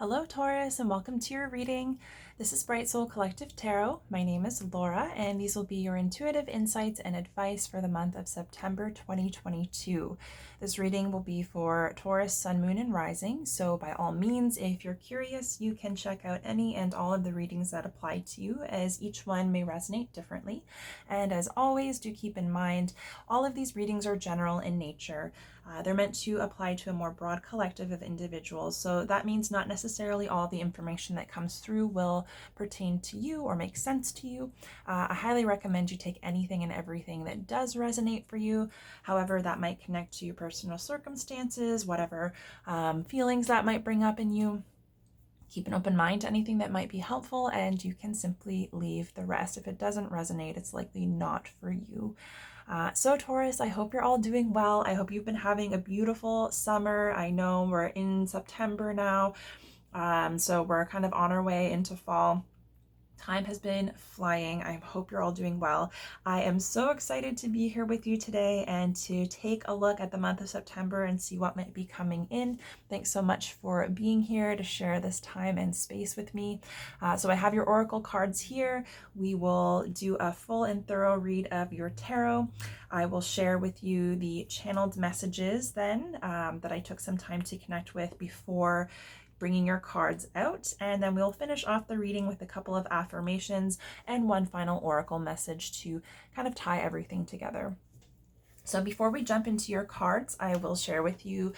Hello, Taurus, and welcome to your reading. This is Bright Soul Collective Tarot. My name is Laura, and these will be your intuitive insights and advice for the month of September 2022. This reading will be for Taurus, Sun, Moon, and Rising. So by all means, if you're curious, you can check out any and all of the readings that apply to you, as each one may resonate differently. And as always, do keep in mind, all of these readings are general in nature. They're meant to apply to a more broad collective of individuals. So that means not necessarily all the information that comes through will pertain to you or make sense to you. I highly recommend you take anything and everything that does resonate for you. However, that might connect to your personal circumstances, whatever feelings that might bring up in you. Keep an open mind to anything that might be helpful, and you can simply leave the rest. If it doesn't resonate, it's likely not for you. So Taurus, I hope you're all doing well. I hope you've been having a beautiful summer. I know we're in September now, so we're kind of on our way into fall. Time has been flying. I hope you're all doing well. I am so excited to be here with you today and to take a look at the month of September and see what might be coming in. Thanks so much for being here to share this time and space with me. So I have your oracle cards here. We will do a full and thorough read of your tarot. I will share with you the channeled messages then that I took some time to connect with before bringing your cards out, and then we'll finish off the reading with a couple of affirmations and one final oracle message to kind of tie everything together. So before we jump into your cards, I will share with you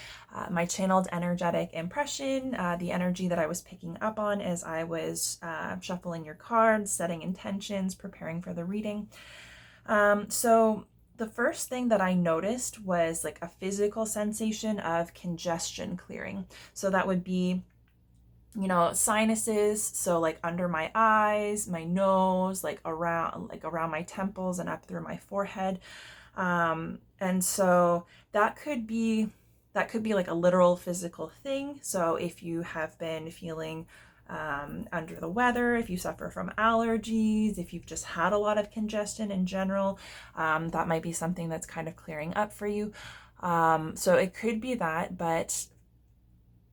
my channeled energetic impression, the energy that I was picking up on as I was shuffling your cards, setting intentions, preparing for the reading. So the first thing that I noticed was like a physical sensation of congestion clearing. So that would be, you know, sinuses, so like under my eyes, my nose, like around my temples and up through my forehead. And so that could be like a literal physical thing. So if you have been feeling under the weather, if you suffer from allergies, if you've just had a lot of congestion in general, that might be something that's kind of clearing up for you. So it could be that, but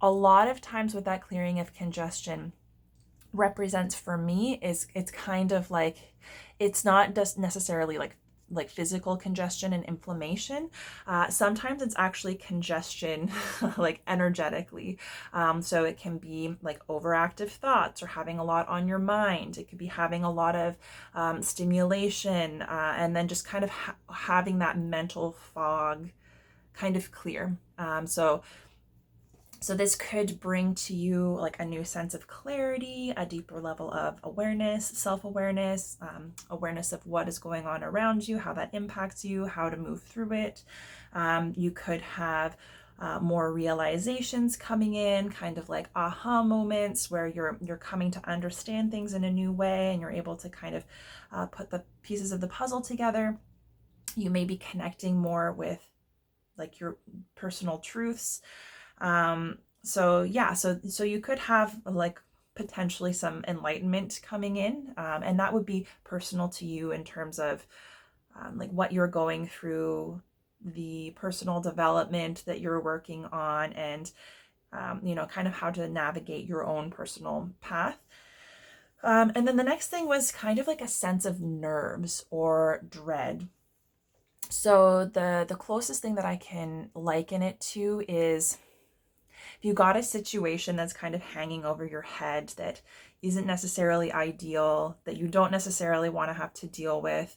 a lot of times with that clearing of congestion represents for me is it's kind of like, it's not just necessarily like physical congestion and inflammation. Sometimes it's actually congestion like energetically. So it can be like overactive thoughts or having a lot on your mind. It could be having a lot of stimulation and then just kind of having that mental fog kind of clear. So this could bring to you like a new sense of clarity, a deeper level of awareness, self-awareness, awareness of what is going on around you, how that impacts you, how to move through it. You could have more realizations coming in, kind of like aha moments where you're coming to understand things in a new way, and you're able to kind of put the pieces of the puzzle together. You may be connecting more with like your personal truths. So you could have like potentially some enlightenment coming in, and that would be personal to you in terms of like what you're going through, the personal development that you're working on, and you know, kind of how to navigate your own personal path. And then the next thing was kind of like a sense of nerves or dread. So the closest thing that I can liken it to is if you got a situation that's kind of hanging over your head that isn't necessarily ideal, that you don't necessarily want to have to deal with.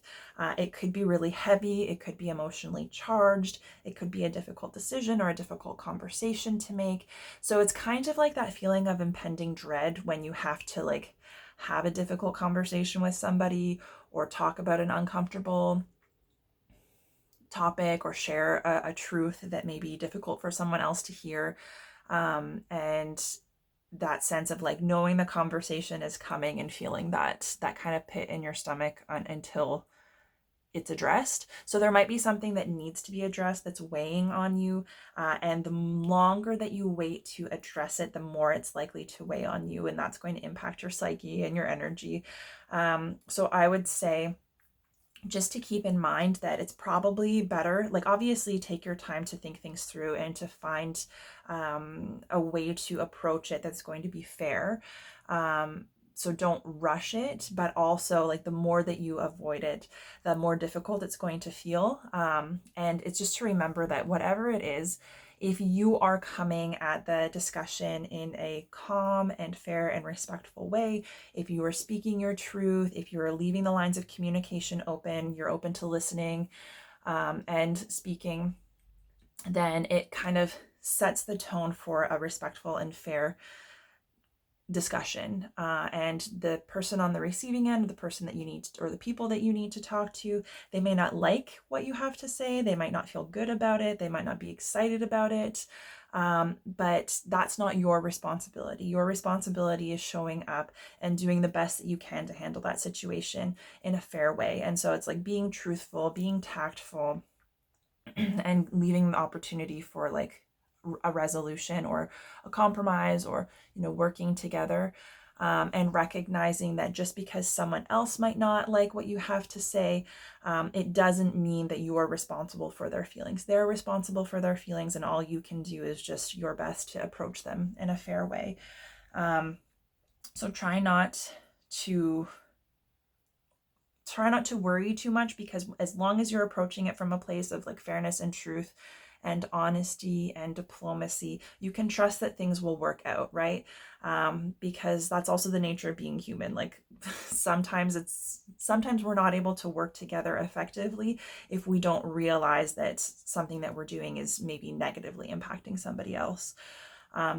It could be really heavy. It could be emotionally charged. It could be a difficult decision or a difficult conversation to make. So it's kind of like that feeling of impending dread when you have to like have a difficult conversation with somebody or talk about an uncomfortable topic or share a truth that may be difficult for someone else to hear. And that sense of like knowing the conversation is coming and feeling that kind of pit in your stomach until it's addressed. So there might be something that needs to be addressed that's weighing on you, and the longer that you wait to address it, the more it's likely to weigh on you, and that's going to impact your psyche and your energy. So I would say just to keep in mind that it's probably better, like obviously take your time to think things through and to find a way to approach it that's going to be fair. So don't rush it, but also like the more that you avoid it, the more difficult it's going to feel. And it's just to remember that whatever it is, if you are coming at the discussion in a calm and fair and respectful way, if you are speaking your truth, if you're leaving the lines of communication open, you're open to listening and speaking, then it kind of sets the tone for a respectful and fair discussion. And the person on the receiving end, the person that you need, or the people that you need to talk to, they may not like what you have to say. They might not feel good about it. They might not be excited about it. But that's not your responsibility. Your responsibility is showing up and doing the best that you can to handle that situation in a fair way. And so it's like being truthful, being tactful, and leaving the opportunity for like a resolution or a compromise, or working together, and recognizing that just because someone else might not like what you have to say, it doesn't mean that you are responsible for their feelings. They're responsible for their feelings, and all you can do is just your best to approach them in a fair way. So try not to worry too much, because as long as you're approaching it from a place of like fairness and truth and honesty and diplomacy, you can trust that things will work out, right? Because that's also the nature of being human. Like sometimes we're not able to work together effectively if we don't realize that something that we're doing is maybe negatively impacting somebody else.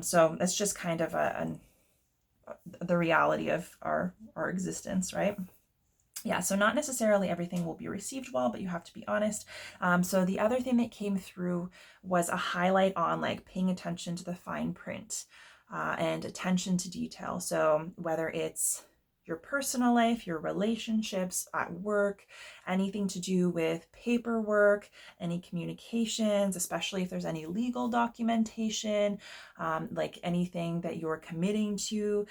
So it's just kind of the reality of our existence, right? Yeah, so not necessarily everything will be received well, but you have to be honest. So the other thing that came through was a highlight on like paying attention to the fine print and attention to detail. So whether it's your personal life, your relationships at work, anything to do with paperwork, any communications, especially if there's any legal documentation, like anything that you're committing to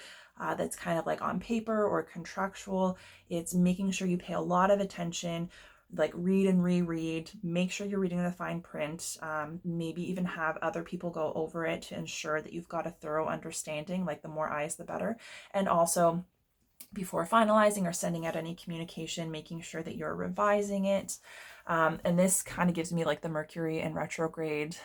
that's kind of like on paper or contractual. It's making sure you pay a lot of attention, like read and reread, make sure you're reading the fine print, maybe even have other people go over it to ensure that you've got a thorough understanding, like the more eyes, the better. And also before finalizing or sending out any communication, making sure that you're revising it. And this kind of gives me like the Mercury in retrograde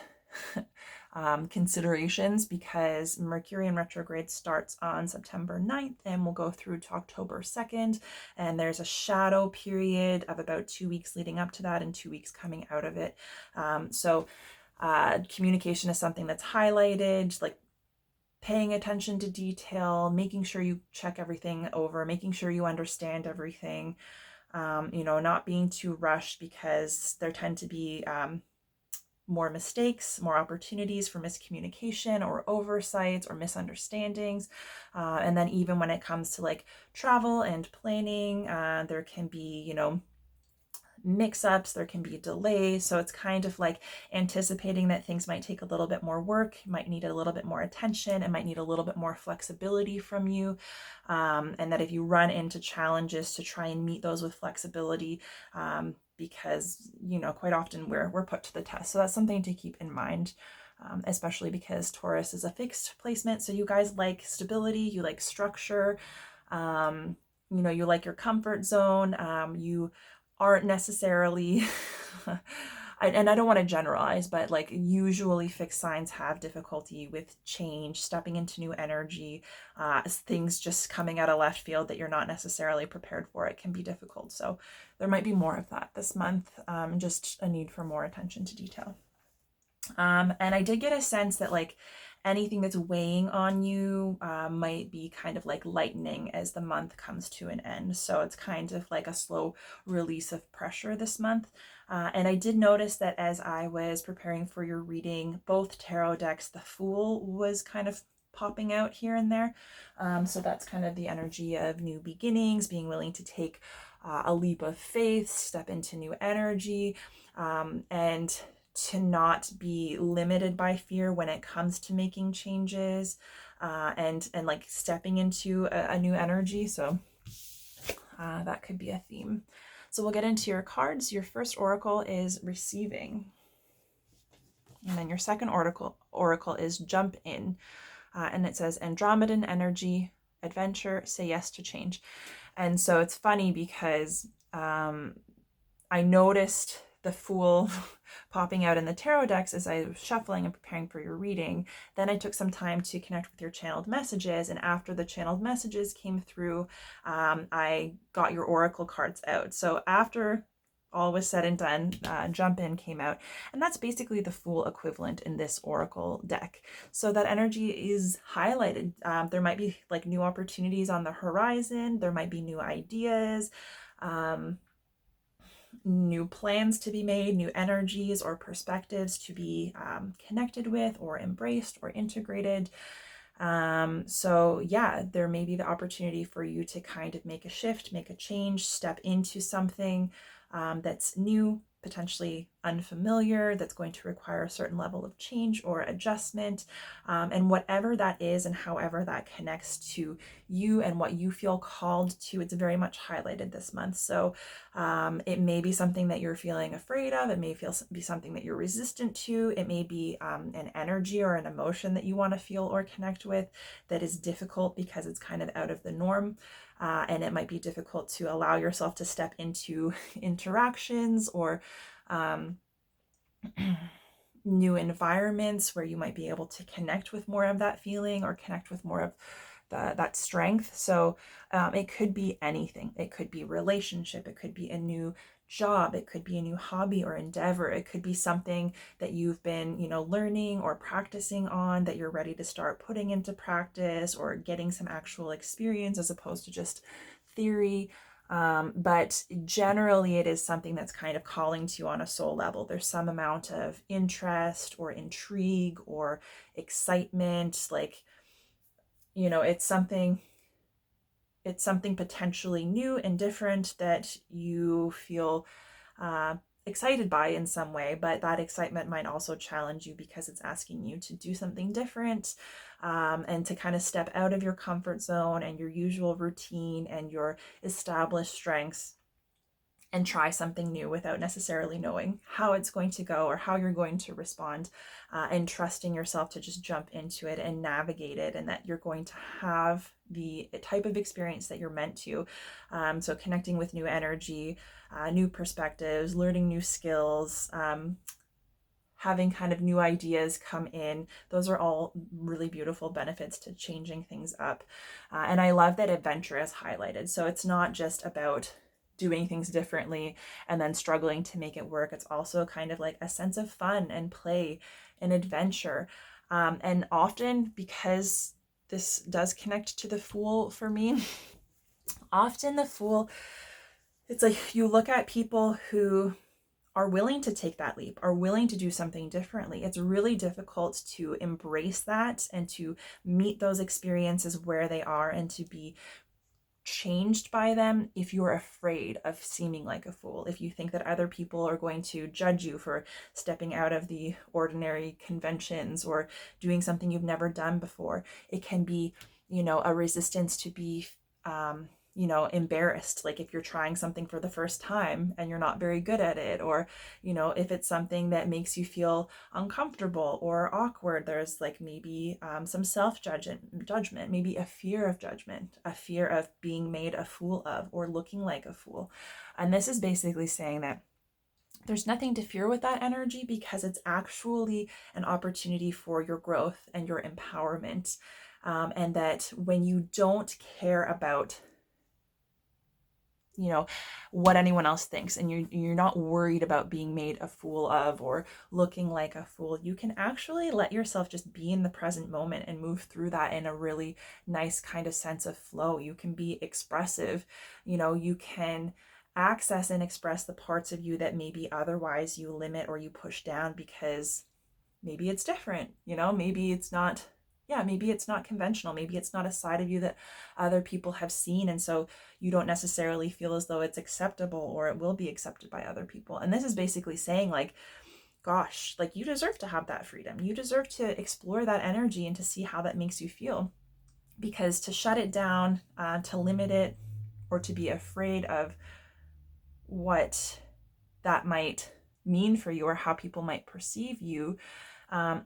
considerations, because Mercury in retrograde starts on September 9th and will go through to October 2nd. And there's a shadow period of about 2 weeks leading up to that and 2 weeks coming out of it. So communication is something that's highlighted, like paying attention to detail, making sure you check everything over, making sure you understand everything, not being too rushed, because there tend to be more mistakes, more opportunities for miscommunication or oversights or misunderstandings. And then even when it comes to like travel and planning, there can be, mix-ups, there can be delays. So it's kind of like anticipating that things might take a little bit more work, might need a little bit more attention, and might need a little bit more flexibility from you. And that if you run into challenges, to try and meet those with flexibility, because quite often we're put to the test. So that's something to keep in mind. Especially because Taurus is a fixed placement. So you guys like stability, you like structure, you like your comfort zone, you aren't necessarily, and I don't want to generalize, but like usually fixed signs have difficulty with change, stepping into new energy, things just coming out of left field that you're not necessarily prepared for. It can be difficult. So there might be more of that this month, just a need for more attention to detail. And I did get a sense that like anything that's weighing on you might be kind of like lightening as the month comes to an end. So it's kind of like a slow release of pressure this month. And I did notice that as I was preparing for your reading, both tarot decks, the Fool was kind of popping out here and there. So that's kind of the energy of new beginnings, being willing to take a leap of faith, step into new energy, and to not be limited by fear when it comes to making changes, and like stepping into a new energy. So that could be a theme. So we'll get into your cards. Your first oracle is receiving. And then your second oracle is jump in. And it says Andromedan energy, adventure, say yes to change. And so it's funny because I noticed the Fool popping out in the tarot decks as I was shuffling and preparing for your reading. Then I took some time to connect with your channeled messages, and after the channeled messages came through, I got your oracle cards out. So after all was said and done, jump in came out, and that's basically the Fool equivalent in this oracle deck. So that energy is highlighted. There might be like new opportunities on the horizon. There might be new ideas, new plans to be made, new energies or perspectives to be connected with or embraced or integrated. So yeah, there may be the opportunity for you to kind of make a shift, make a change, step into something that's new, potentially unfamiliar, that's going to require a certain level of change or adjustment. And whatever that is and however that connects to you and what you feel called to, it's very much highlighted this month. So it may be something that you're feeling afraid of. It may be something that you're resistant to. It may be an energy or an emotion that you want to feel or connect with that is difficult because it's kind of out of the norm. And it might be difficult to allow yourself to step into interactions or new environments where you might be able to connect with more of that feeling or connect with more of that strength. So it could be anything. It could be relationship. It could be a new job. It could be a new hobby or endeavor. It could be something that you've been, learning or practicing on that you're ready to start putting into practice or getting some actual experience as opposed to just theory. But generally it is something that's kind of calling to you on a soul level. There's some amount of interest or intrigue or excitement, like, it's something potentially new and different that you feel excited by in some way, but that excitement might also challenge you because it's asking you to do something different and to kind of step out of your comfort zone and your usual routine and your established strengths and try something new without necessarily knowing how it's going to go or how you're going to respond, and trusting yourself to just jump into it and navigate it, and that you're going to have the type of experience that you're meant to. So connecting with new energy, new perspectives, learning new skills, having kind of new ideas come in. Those are all really beautiful benefits to changing things up. And I love that adventure is highlighted. So it's not just about doing things differently and then struggling to make it work. It's also kind of like a sense of fun and play and adventure. And often, because this does connect to the Fool for me, often the Fool, it's like you look at people who are willing to take that leap, are willing to do something differently. It's really difficult to embrace that and to meet those experiences where they are and to be changed by them if you're afraid of seeming like a fool, if you think that other people are going to judge you for stepping out of the ordinary conventions or doing something you've never done before. It can be, a resistance to be embarrassed, like if you're trying something for the first time and you're not very good at it, or if it's something that makes you feel uncomfortable or awkward, there's like maybe some self-judgment, maybe a fear of judgment, a fear of being made a fool of or looking like a fool. And this is basically saying that there's nothing to fear with that energy because it's actually an opportunity for your growth and your empowerment. And that when you don't care about what anyone else thinks, and you're not worried about being made a fool of or looking like a fool, you can actually let yourself just be in the present moment and move through that in a really nice kind of sense of flow. You can be expressive, you can access and express the parts of you that maybe otherwise you limit or you push down because maybe it's different, maybe it's not conventional. Maybe it's not a side of you that other people have seen. And so you don't necessarily feel as though it's acceptable or it will be accepted by other people. And this is basically saying like, gosh, like you deserve to have that freedom. You deserve to explore that energy and to see how that makes you feel. Because to shut it down, to limit it, or to be afraid of what that might mean for you or how people might perceive you.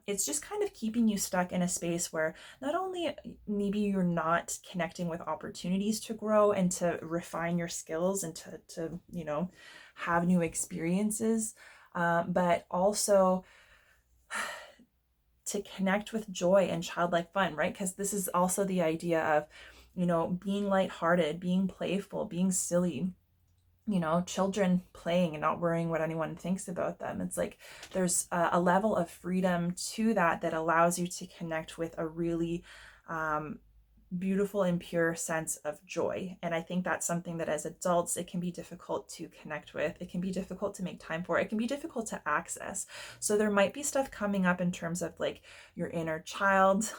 It's just kind of keeping you stuck in a space where not only maybe you're not connecting with opportunities to grow and to refine your skills and to have new experiences, but also to connect with joy and childlike fun, right? Because this is also the idea of, being lighthearted, being playful, being silly, children playing and not worrying what anyone thinks about them. It's like there's a level of freedom to that allows you to connect with a really beautiful and pure sense of joy. And I think that's something that as adults, it can be difficult to connect with. It can be difficult to make time for. It can be difficult to access. So there might be stuff coming up in terms of like your inner child,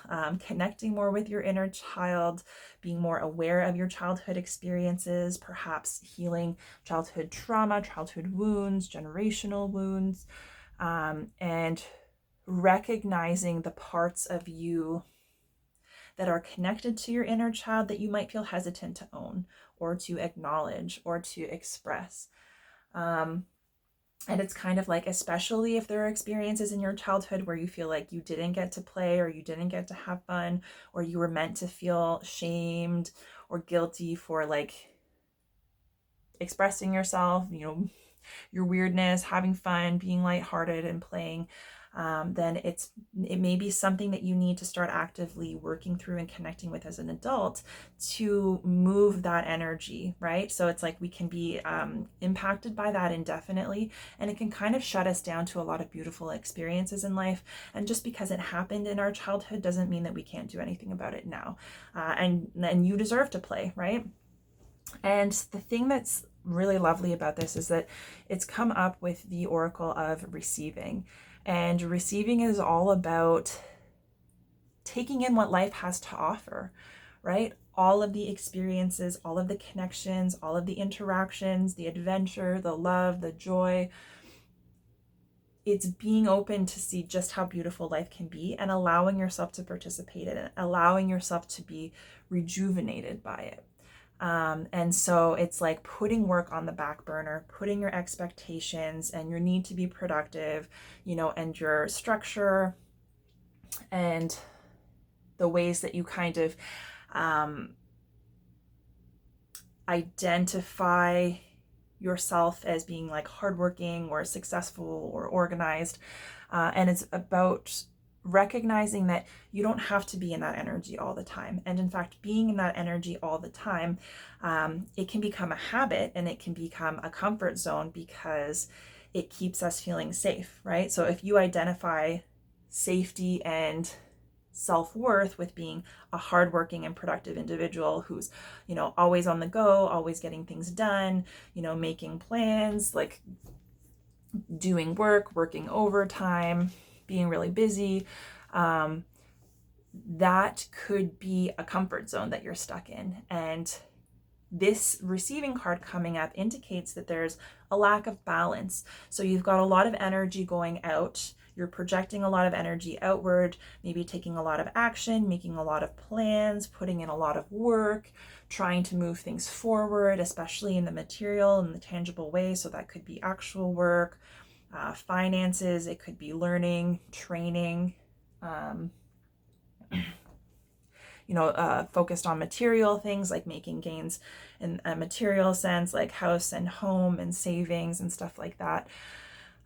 connecting more with your inner child, being more aware of your childhood experiences, perhaps healing childhood trauma, childhood wounds, generational wounds, and recognizing the parts of you that are connected to your inner child that you might feel hesitant to own or to acknowledge or to express. And it's kind of like, especially if there are experiences in your childhood where you feel like you didn't get to play or you didn't get to have fun, or you were meant to feel shamed or guilty for like expressing yourself, your weirdness, having fun, being lighthearted and playing. Then it may be something that you need to start actively working through and connecting with as an adult to move that energy, right? So it's like we can be impacted by that indefinitely, and it can kind of shut us down to a lot of beautiful experiences in life. And just because it happened in our childhood doesn't mean that we can't do anything about it now. And you deserve to play, right? And the thing that's really lovely about this is that it's come up with the Oracle of receiving. And receiving is all about taking in what life has to offer, right? All of the experiences, all of the connections, all of the interactions, the adventure, the love, the joy. It's being open to see just how beautiful life can be and allowing yourself to participate in it, allowing yourself to be rejuvenated by it. And so it's like putting work on the back burner, putting your expectations and your need to be productive, and your structure and the ways that you kind of identify yourself as being like hardworking or successful or organized. And it's about recognizing that you don't have to be in that energy all the time. And in fact, being in that energy all the time, it can become a habit and it can become a comfort zone because it keeps us feeling safe, right? So if you identify safety and self-worth with being a hardworking and productive individual who's, always on the go, always getting things done, making plans, like doing work, working overtime, being really busy, that could be a comfort zone that you're stuck in. And this receiving card coming up indicates that there's a lack of balance. So you've got a lot of energy going out. You're projecting a lot of energy outward, maybe taking a lot of action, making a lot of plans, putting in a lot of work, trying to move things forward, especially in the material and the tangible way. So that could be actual work, finances, it could be learning, training, focused on material things like making gains in a material sense, like house and home and savings and stuff like that,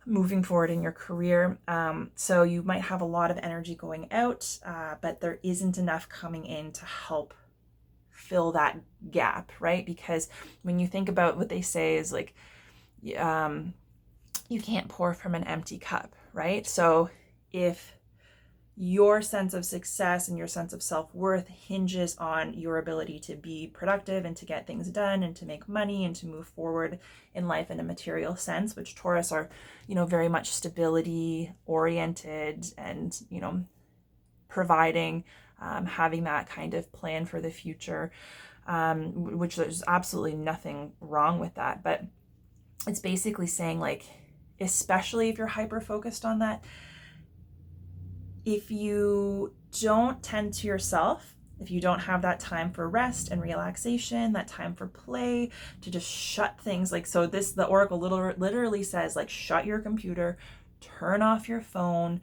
moving forward in your career. So you might have a lot of energy going out, but there isn't enough coming in to help fill that gap, right? Because when you think about what they say is like, you can't pour from an empty cup, right? So if your sense of success and your sense of self-worth hinges on your ability to be productive and to get things done and to make money and to move forward in life in a material sense, which Taurus are, very much stability oriented and, providing, having that kind of plan for the future, which there's absolutely nothing wrong with that. But it's basically saying, like, especially if you're hyper focused on that, if you don't tend to yourself if you don't have that time for rest and relaxation, that time for play, to just shut things, like, so this, the Oracle literally says, like, shut your computer, turn off your phone,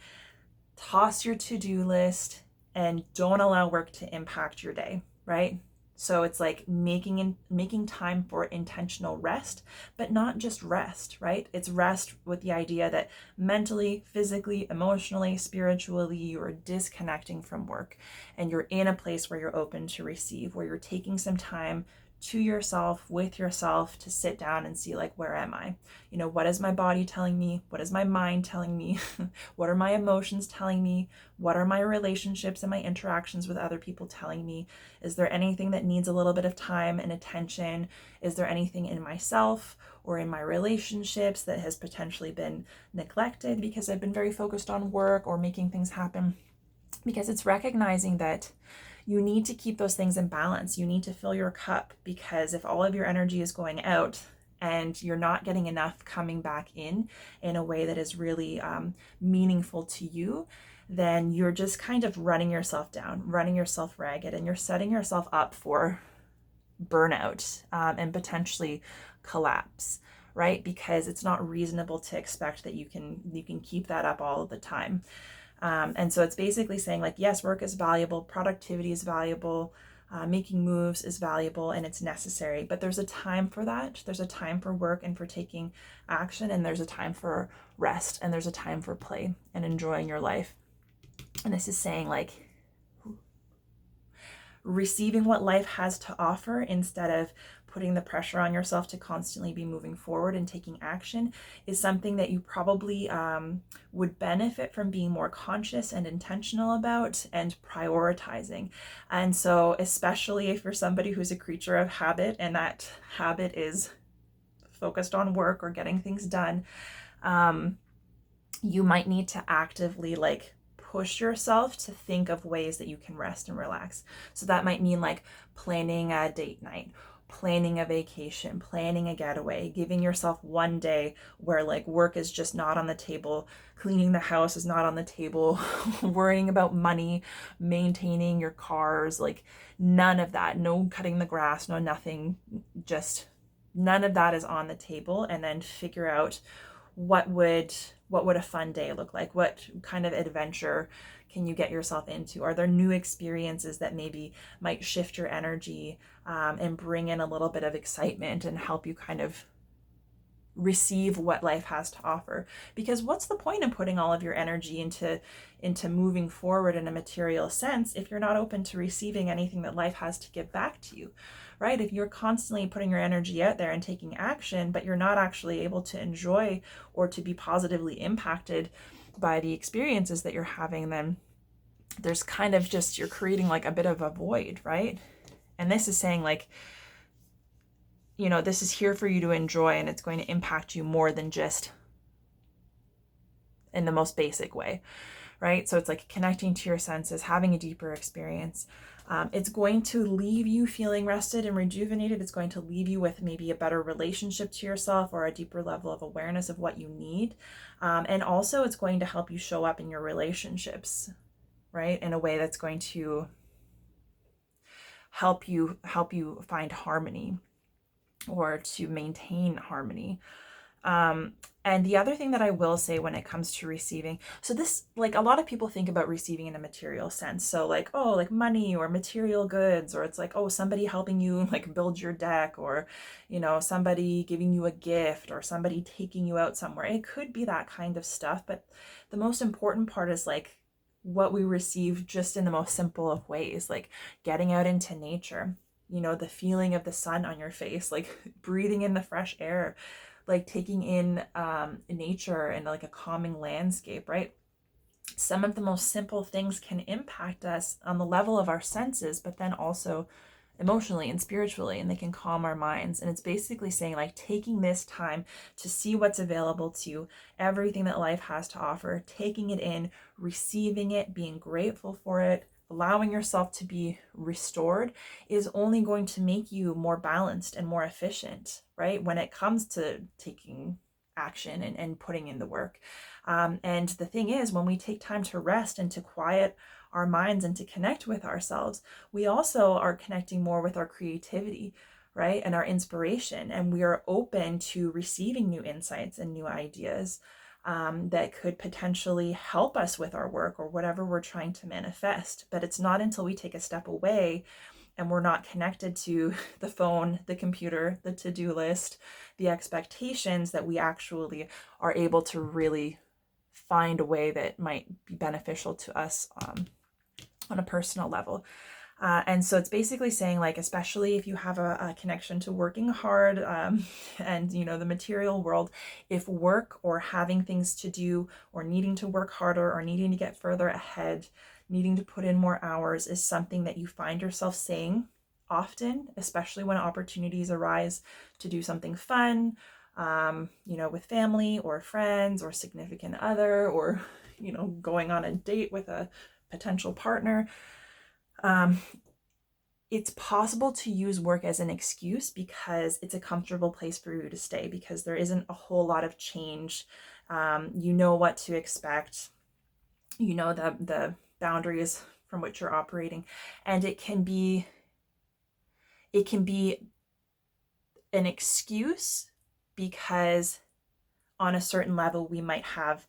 toss your to-do list, and don't allow work to impact your day, right? So it's like making time for intentional rest, but not just rest, right? It's rest with the idea that mentally, physically, emotionally, spiritually, you are disconnecting from work and you're in a place where you're open to receive, where you're taking some time to yourself, with yourself, to sit down and see, like, where am I? You know, what is my body telling me? What is my mind telling me? What are my emotions telling me? What are my relationships and my interactions with other people telling me? Is there anything that needs a little bit of time and attention? Is there anything in myself or in my relationships that has potentially been neglected because I've been very focused on work or making things happen? Because it's recognizing that you need to keep those things in balance. You need to fill your cup, because if all of your energy is going out and you're not getting enough coming back in a way that is really meaningful to you, then you're just kind of running yourself down, running yourself ragged, and you're setting yourself up for burnout and potentially collapse, right? Because it's not reasonable to expect that you can keep that up all of the time. And so it's basically saying, like, yes, work is valuable, productivity is valuable, making moves is valuable, and it's necessary, but there's a time for that. There's a time for work and for taking action, and there's a time for rest, and there's a time for play and enjoying your life. And this is saying, like, receiving what life has to offer instead of putting the pressure on yourself to constantly be moving forward and taking action is something that you probably would benefit from being more conscious and intentional about and prioritizing. And so, especially if you're somebody who's a creature of habit, and that habit is focused on work or getting things done, you might need to actively, like, push yourself to think of ways that you can rest and relax. So that might mean, like, planning a date night, planning a vacation, planning a getaway, giving yourself one day where, like, work is just not on the table, cleaning the house is not on the table, worrying about money, maintaining your cars, like, none of that, no cutting the grass, no nothing, just none of that is on the table. And then figure out what would a fun day look like? What kind of adventure can you get yourself into? Are there new experiences that maybe might shift your energy and bring in a little bit of excitement and help you kind of receive what life has to offer? Because what's the point in putting all of your energy into moving forward in a material sense if you're not open to receiving anything that life has to give back to you? Right? If you're constantly putting your energy out there and taking action, but you're not actually able to enjoy or to be positively impacted by the experiences that you're having, then there's kind of just, you're creating, like, a bit of a void, right? And this is saying, like, you know, this is here for you to enjoy, and it's going to impact you more than just in the most basic way, right? So it's like connecting to your senses, having a deeper experience. It's going to leave you feeling rested and rejuvenated. It's going to leave you with maybe a better relationship to yourself or a deeper level of awareness of what you need. And also it's going to help you show up in your relationships, right? In a way that's going to help you find harmony or to maintain harmony. And the other thing that I will say when it comes to receiving, so this, like, a lot of people think about receiving in a material sense. So, like, oh, like money or material goods, or it's like, oh, somebody helping you, like, build your deck, or, you know, somebody giving you a gift, or somebody taking you out somewhere. It could be that kind of stuff. But the most important part is, like, what we receive just in the most simple of ways, like getting out into nature, you know, the feeling of the sun on your face, like breathing in the fresh air, like taking in nature and, like, a calming landscape, right? Some of the most simple things can impact us on the level of our senses, but then also emotionally and spiritually, and they can calm our minds. And it's basically saying, like, taking this time to see what's available to you, everything that life has to offer, taking it in, receiving it, being grateful for it, allowing yourself to be restored, is only going to make you more balanced and more efficient, right? When it comes to taking action and putting in the work. And the thing is, when we take time to rest and to quiet our minds and to connect with ourselves, we also are connecting more with our creativity, right? And our inspiration. And we are open to receiving new insights and new ideas that could potentially help us with our work or whatever we're trying to manifest. But it's not until we take a step away and we're not connected to the phone, the computer, the to-do list, the expectations, that we actually are able to really find a way that might be beneficial to us on a personal level. And so it's basically saying, like, especially if you have a connection to working hard and, you know, the material world, if work or having things to do or needing to work harder or needing to get further ahead, needing to put in more hours is something that you find yourself saying often, especially when opportunities arise to do something fun, you know, with family or friends or significant other, or, you know, going on a date with a potential partner. It's possible to use work as an excuse because it's a comfortable place for you to stay, because there isn't a whole lot of change. You know what to expect. You know the boundaries from which you're operating, and it can be an excuse because on a certain level we might have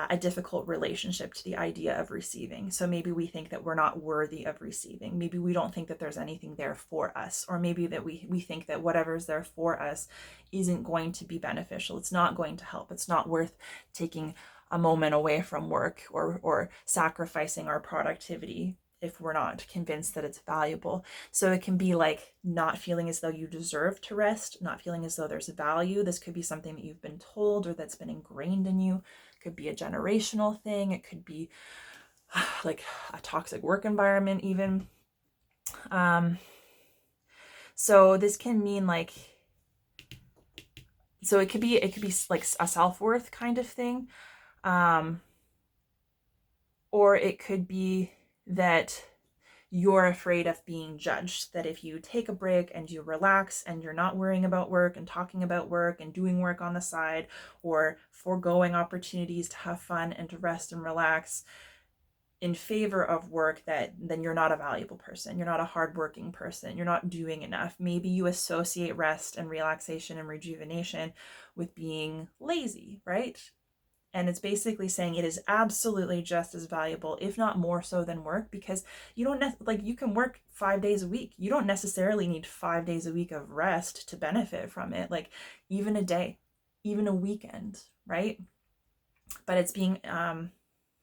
a difficult relationship to the idea of receiving. So maybe we think that we're not worthy of receiving. Maybe we don't think that there's anything there for us, or maybe that we think that whatever's there for us isn't going to be beneficial. It's not going to help. It's not worth taking a moment away from work or sacrificing our productivity if we're not convinced that it's valuable. So it can be like not feeling as though you deserve to rest, not feeling as though there's value. This could be something that you've been told or that's been ingrained in you. It could be a generational thing. It could be like a toxic work environment even. So this can mean like, so it could be like a self-worth kind of thing. Or it could be that you're afraid of being judged, that if you take a break and you relax and you're not worrying about work and talking about work and doing work on the side, or foregoing opportunities to have fun and to rest and relax in favor of work, that then you're not a valuable person. You're not a hardworking person. You're not doing enough. Maybe you associate rest and relaxation and rejuvenation with being lazy, right? And it's basically saying it is absolutely just as valuable, if not more so, than work, because you don't like, you can work 5 days a week. You don't necessarily need 5 days a week of rest to benefit from it. Like even a day, even a weekend, right? But it's being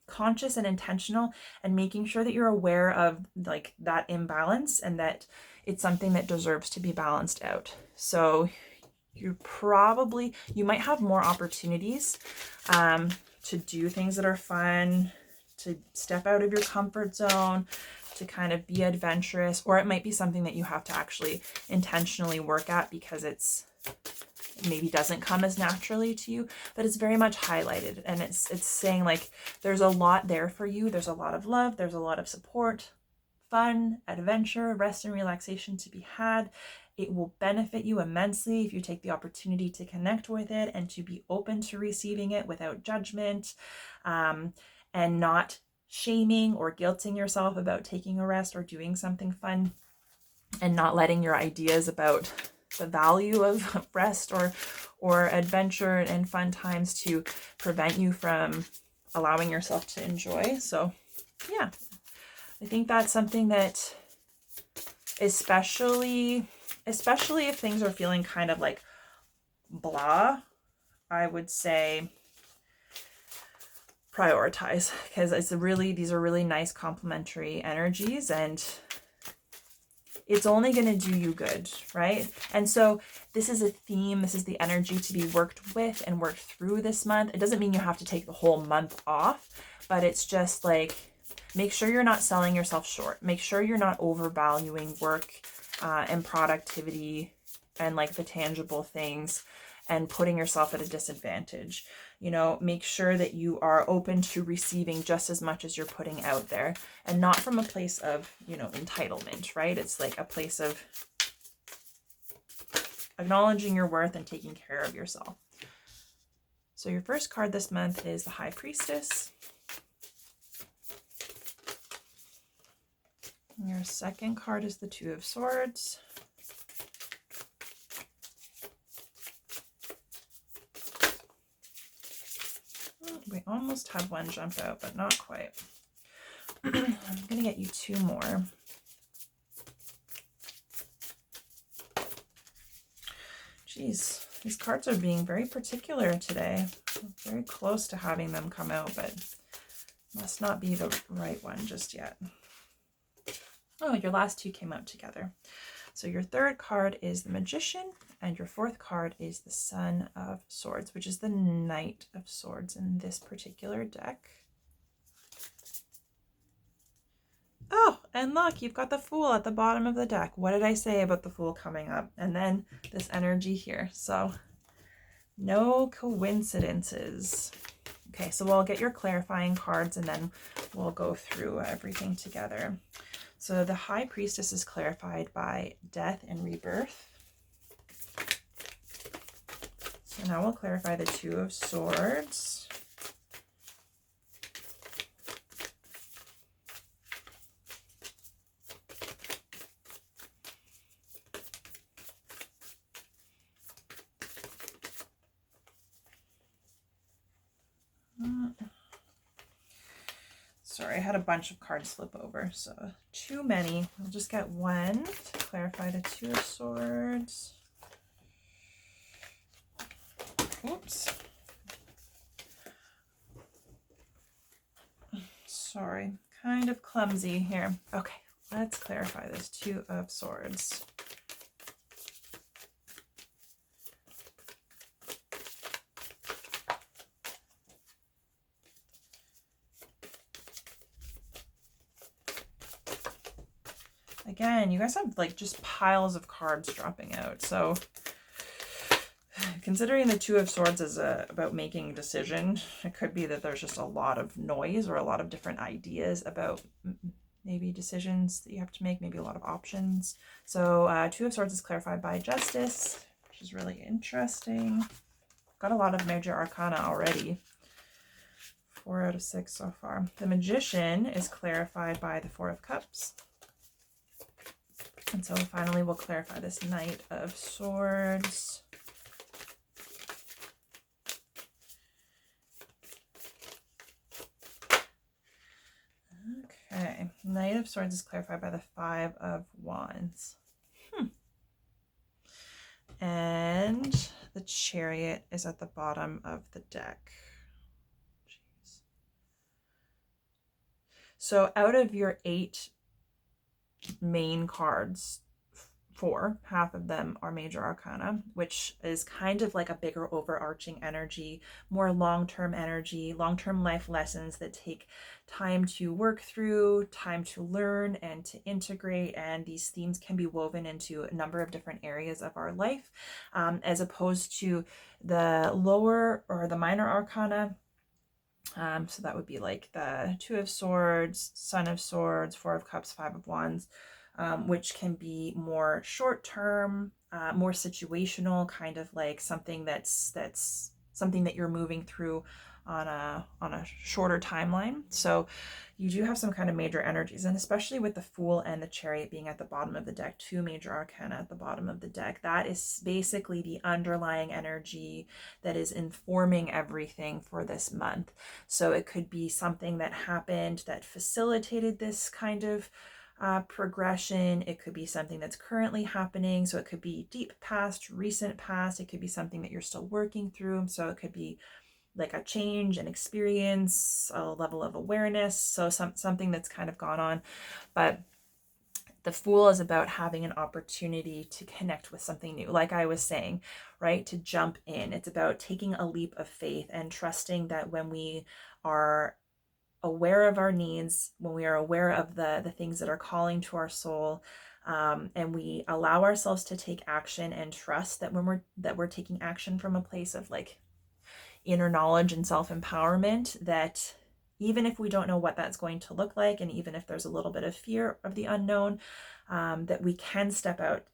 conscious and intentional and making sure that you're aware of like that imbalance and that it's something that deserves to be balanced out. So you might have more opportunities to do things that are fun, to step out of your comfort zone, to kind of be adventurous, or it might be something that you have to actually intentionally work at because it maybe doesn't come as naturally to you, but it's very much highlighted, and it's saying like there's a lot there for you. There's a lot of love, there's a lot of support, fun, adventure, rest and relaxation to be had. It will benefit you immensely if you take the opportunity to connect with it and to be open to receiving it without judgment, and not shaming or guilting yourself about taking a rest or doing something fun, and not letting your ideas about the value of rest or adventure and fun times to prevent you from allowing yourself to enjoy. So yeah, I think that's something that especially if things are feeling kind of like blah, I would say prioritize, because these are really nice complementary energies, and it's only going to do you good, right? And so this is a theme. This is the energy to be worked with and worked through this month. It doesn't mean you have to take the whole month off, but it's just like, make sure you're not selling yourself short. Make sure you're not overvaluing work and productivity and like the tangible things and putting yourself at a disadvantage. You know, make sure that you are open to receiving just as much as you're putting out there, and not from a place of, you know, entitlement, right? It's like a place of acknowledging your worth and taking care of yourself. So your first card this month is the High Priestess. Your second card is the Two of Swords. We almost had one jump out, but not quite. I'm going to get you two more. Geez, these cards are being very particular today. I'm very close to having them come out, but must not be the right one just yet. Oh, your last two came out together. So your third card is the Magician, and your fourth card is the Sun of Swords, which is the Knight of Swords in this particular deck. Oh, and look, you've got the Fool at the bottom of the deck. What did I say about the Fool coming up? And then this energy here. So no coincidences. Okay, so we'll get your clarifying cards and then we'll go through everything together. So the High Priestess is clarified by death and rebirth. So now we'll clarify the Two of Swords. Sorry, I had a bunch of cards slip over, so too many. I'll just get one to clarify the Two of Swords. Oops. Sorry, kind of clumsy here. Okay, let's clarify this Two of Swords. Again, you guys have like just piles of cards dropping out. So considering the Two of Swords is about making a decision, it could be that there's just a lot of noise or a lot of different ideas about maybe decisions that you have to make, maybe a lot of options. So Two of Swords is clarified by Justice, which is really interesting. Got a lot of major arcana already. 4 out of 6 so far. The Magician is clarified by the Four of Cups. And so finally we'll clarify this Knight of Swords. Okay, Knight of Swords is clarified by the Five of Wands. And the Chariot is at the bottom of the deck. Jeez. So out of your 8 main cards, 4, half of them are major arcana, which is kind of like a bigger overarching energy, more long-term energy, long-term life lessons that take time to work through, time to learn and to integrate, and these themes can be woven into a number of different areas of our life, as opposed to the lower or the minor arcana. So that would be like the Two of Swords, Sun of Swords, Four of Cups, Five of Wands, which can be more short-term, more situational, kind of like something that's something that you're moving through on a shorter timeline. So you do have some kind of major energies, and especially with the Fool and the Chariot being at the bottom of the deck, 2 major arcana at the bottom of the deck, that is basically the underlying energy that is informing everything for this month. So it could be something that happened that facilitated this kind of progression. It could be something that's currently happening. So it could be deep past, recent past. It could be something that you're still working through. So it could be like a change, an experience, a level of awareness. So something that's kind of gone on. But the Fool is about having an opportunity to connect with something new. Like I was saying, right? To jump in. It's about taking a leap of faith and trusting that when we are aware of our needs, when we are aware of the things that are calling to our soul, and we allow ourselves to take action and trust that when we're taking action from a place of like inner knowledge and self-empowerment, that even if we don't know what that's going to look like, and even if there's a little bit of fear of the unknown, that we can step out,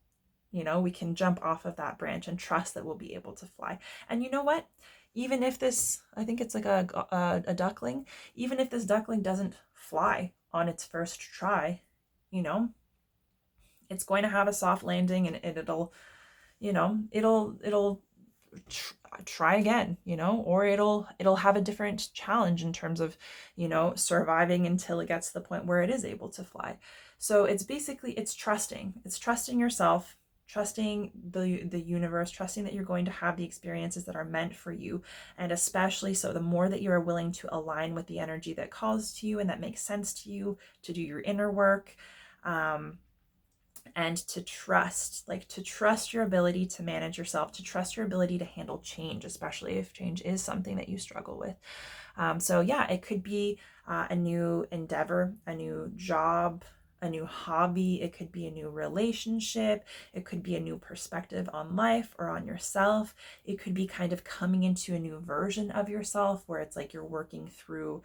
we can jump off of that branch and trust that we'll be able to fly. And you know what? Even if this, I think it's like a duckling, even if this duckling doesn't fly on its first try, you know, it's going to have a soft landing, and it'll, you know, it'll try again, you know, or it'll have a different challenge in terms of, you know, surviving until it gets to the point where it is able to fly. So it's basically, it's trusting yourself, trusting the universe, trusting that you're going to have the experiences that are meant for you. And especially so, the more that you are willing to align with the energy that calls to you and that makes sense to you, to do your inner work, and to trust your ability to manage yourself, to trust your ability to handle change, especially if change is something that you struggle with. So yeah, it could be a new endeavor, a new job, a new hobby. It could be a new relationship. It could be a new perspective on life or on yourself. It could be kind of coming into a new version of yourself where it's like you're working through,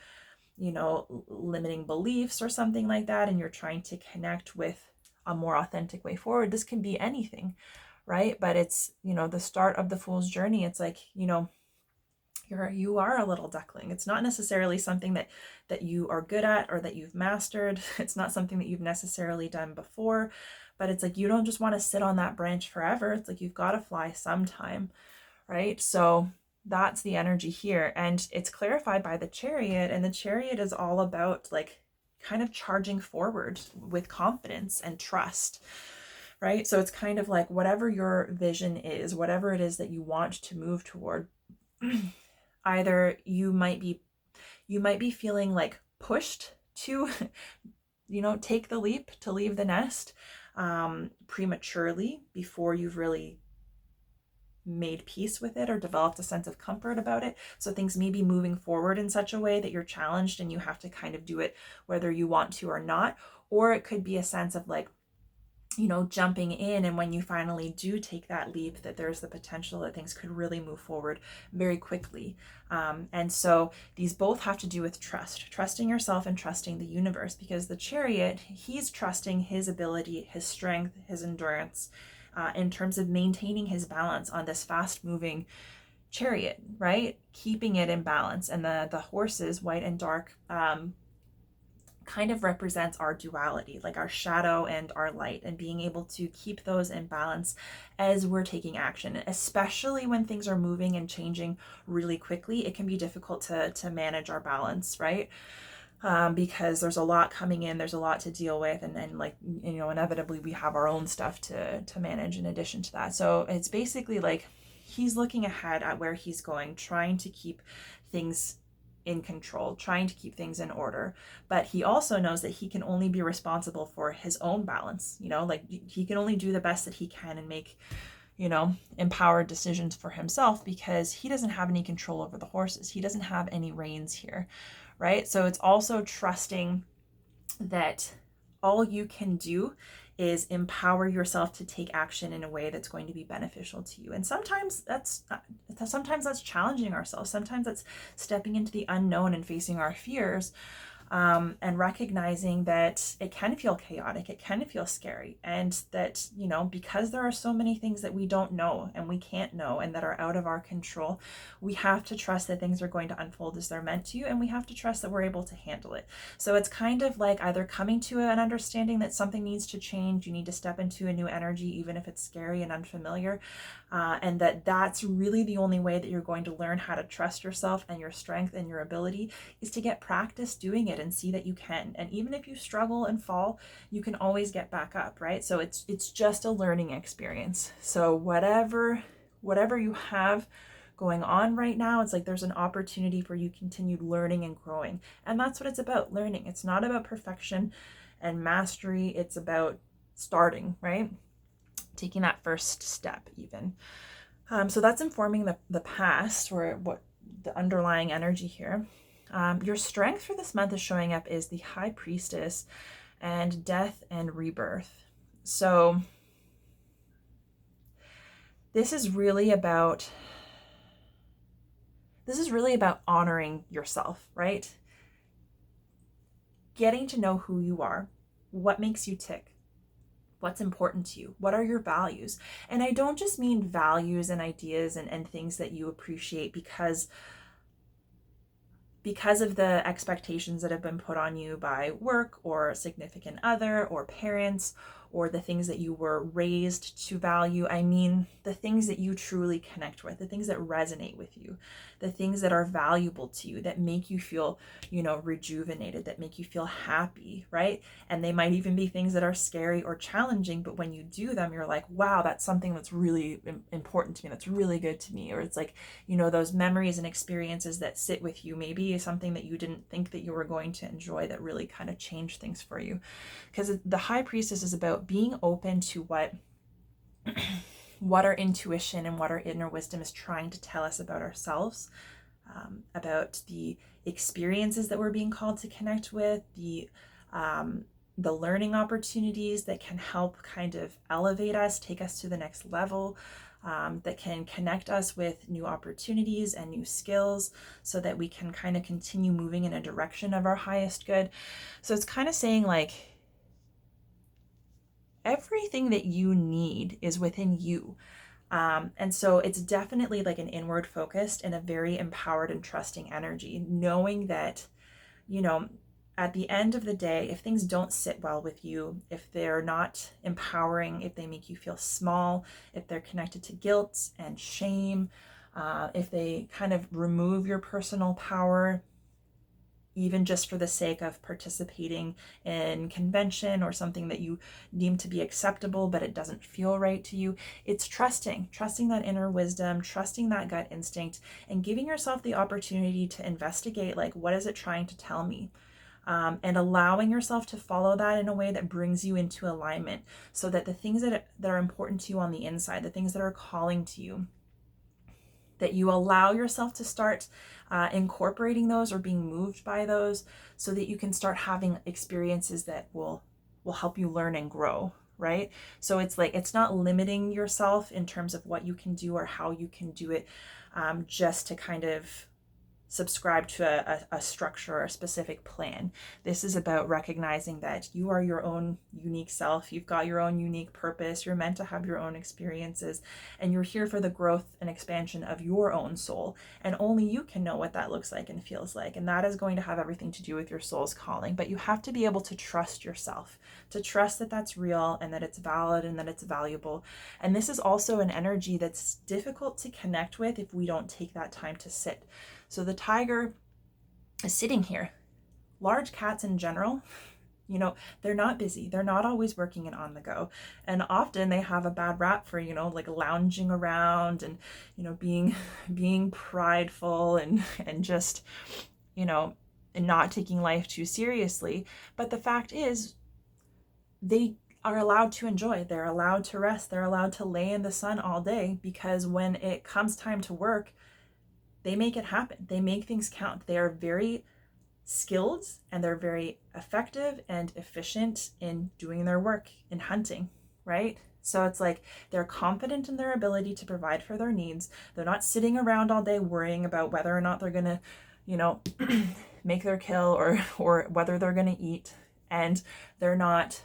you know, limiting beliefs or something like that, and you're trying to connect with a more authentic way forward. This can be anything, right? But it's, you know, the start of the fool's journey. It's like, you know, you are a little duckling. It's not necessarily something that you are good at or that you've mastered. It's not something that you've necessarily done before, but it's like you don't just want to sit on that branch forever. It's like you've got to fly sometime, right? So that's the energy here, and it's clarified by the Chariot, and the Chariot is all about like kind of charging forward with confidence and trust, right? So it's kind of like whatever your vision is, whatever it is that you want to move toward, either you might be feeling like pushed to, you know, take the leap to leave the nest prematurely before you've really made peace with it or developed a sense of comfort about it. So things may be moving forward in such a way that you're challenged and you have to kind of do it whether you want to or not. Or it could be a sense of like, you know, jumping in, and when you finally do take that leap, that there's the potential that things could really move forward very quickly. And so these both have to do with trusting yourself and trusting the universe, because the Chariot, he's trusting his ability, his strength, his endurance, in terms of maintaining his balance on this fast moving chariot, right? Keeping it in balance. And the horses, white and dark, kind of represents our duality, like our shadow and our light, and being able to keep those in balance as we're taking action, especially when things are moving and changing really quickly. It can be difficult to manage our balance, right? Because there's a lot coming in, there's a lot to deal with, and then, like, you know, inevitably we have our own stuff to manage in addition to that. So it's basically like he's looking ahead at where he's going, trying to keep things in control, trying to keep things in order. But he also knows that he can only be responsible for his own balance, you know, like he can only do the best that he can and make, you know, empowered decisions for himself, because he doesn't have any control over the horses. He doesn't have any reins here, right? So it's also trusting that all you can do is empower yourself to take action in a way that's going to be beneficial to you. And sometimes that's challenging ourselves. Sometimes that's stepping into the unknown and facing our fears, and recognizing that it can feel chaotic, it can feel scary, and that, you know, because there are so many things that we don't know and we can't know and that are out of our control, we have to trust that things are going to unfold as they're meant to, and we have to trust that we're able to handle it. So it's kind of like either coming to an understanding that something needs to change, you need to step into a new energy, even if it's scary and unfamiliar, and that's really the only way that you're going to learn how to trust yourself and your strength and your ability, is to get practice doing it and see that you can. And even if you struggle and fall, you can always get back up, right? So it's just a learning experience. So whatever you have going on right now, it's like there's an opportunity for you continued learning and growing. And that's what it's about, learning. It's not about perfection and mastery. It's about starting, right? Taking that first step even. So that's informing the past, or what the underlying energy here. Your strength for this month is showing up is the High Priestess and death and rebirth. So this is really about honoring yourself, right? Getting to know who you are, what makes you tick, what's important to you, what are your values. And I don't just mean values and ideas and things that you appreciate because because of the expectations that have been put on you by work or a significant other or parents, or the things that you were raised to value. I mean, the things that you truly connect with, the things that resonate with you, the things that are valuable to you, that make you feel, rejuvenated, that make you feel happy, right? And they might even be things that are scary or challenging, but when you do them, you're like, wow, that's something that's really important to me, that's really good to me. Or it's like, those memories and experiences that sit with you, maybe something that you didn't think that you were going to enjoy that really kind of changed things for you. Because the High Priestess is about being open to what our intuition and what our inner wisdom is trying to tell us about ourselves, about the experiences that we're being called to connect with, the learning opportunities that can help kind of elevate us, take us to the next level, that can connect us with new opportunities and new skills so that we can kind of continue moving in a direction of our highest good. So it's kind of saying like, everything that you need is within you. And so it's definitely like an inward focused and a very empowered and trusting energy, knowing that, at the end of the day, if things don't sit well with you, if they're not empowering, if they make you feel small, if they're connected to guilt and shame, if they kind of remove your personal power, even just for the sake of participating in convention or something that you deem to be acceptable, but it doesn't feel right to you. It's trusting that inner wisdom, trusting that gut instinct, and giving yourself the opportunity to investigate, like, what is it trying to tell me? And allowing yourself to follow that in a way that brings you into alignment, so that the things that are important to you on the inside, the things that are calling to you, that you allow yourself to start incorporating those or being moved by those, so that you can start having experiences that will help you learn and grow, right? So it's like, it's not limiting yourself in terms of what you can do or how you can do it, just to kind of subscribe to a structure or a specific plan. This is about recognizing that you are your own unique self. You've got your own unique purpose. You're meant to have your own experiences, and you're here for the growth and expansion of your own soul. And only you can know what that looks like and feels like. And that is going to have everything to do with your soul's calling. But you have to be able to trust yourself, to trust that that's real and that it's valid and that it's valuable. And this is also an energy that's difficult to connect with if we don't take that time to sit. So the tiger is sitting here. Large cats in general, they're not busy. They're not always working and on the go. And often they have a bad rap for, like lounging around and, being prideful and just, and not taking life too seriously. But the fact is, they are allowed to enjoy. They're allowed to rest. They're allowed to lay in the sun all day, because when it comes time to work, they make it happen. They make things count. They are very skilled and they're very effective and efficient in doing their work in hunting, right? So it's like, they're confident in their ability to provide for their needs. They're not sitting around all day worrying about whether or not they're going to, make their kill or whether they're going to eat. And they're not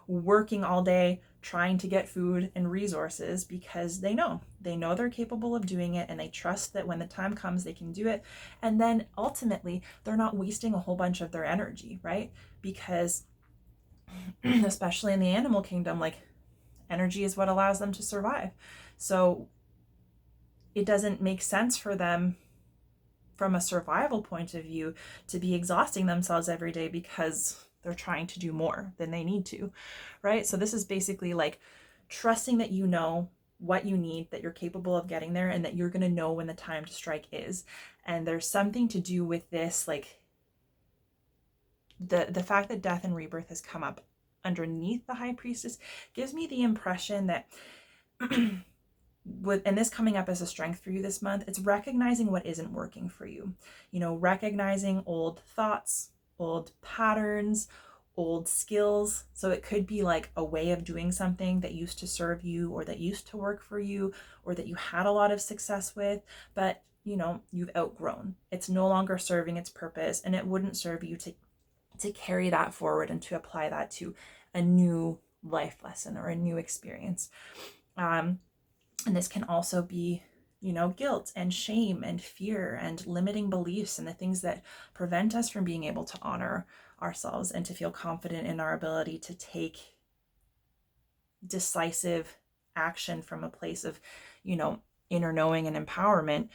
working all day trying to get food and resources, because they know they're capable of doing it, and they trust that when the time comes they can do it. And then ultimately they're not wasting a whole bunch of their energy, right? Because especially in the animal kingdom, like, energy is what allows them to survive. So it doesn't make sense for them from a survival point of view to be exhausting themselves every day because they're trying to do more than they need to, right? So this is basically like trusting that you know what you need, that you're capable of getting there, and that you're going to know when the time to strike is. And there's something to do with this, like the fact that death and rebirth has come up underneath the High Priestess gives me the impression that and this coming up as a strength for you this month, it's recognizing what isn't working for you. Recognizing old thoughts, old patterns, old skills. So it could be like a way of doing something that used to serve you, or that used to work for you, or that you had a lot of success with, but you've outgrown. It's no longer serving its purpose, and it wouldn't serve you to carry that forward and to apply that to a new life lesson or a new experience. And this can also be guilt and shame and fear and limiting beliefs and the things that prevent us from being able to honor ourselves and to feel confident in our ability to take decisive action from a place of, inner knowing and empowerment,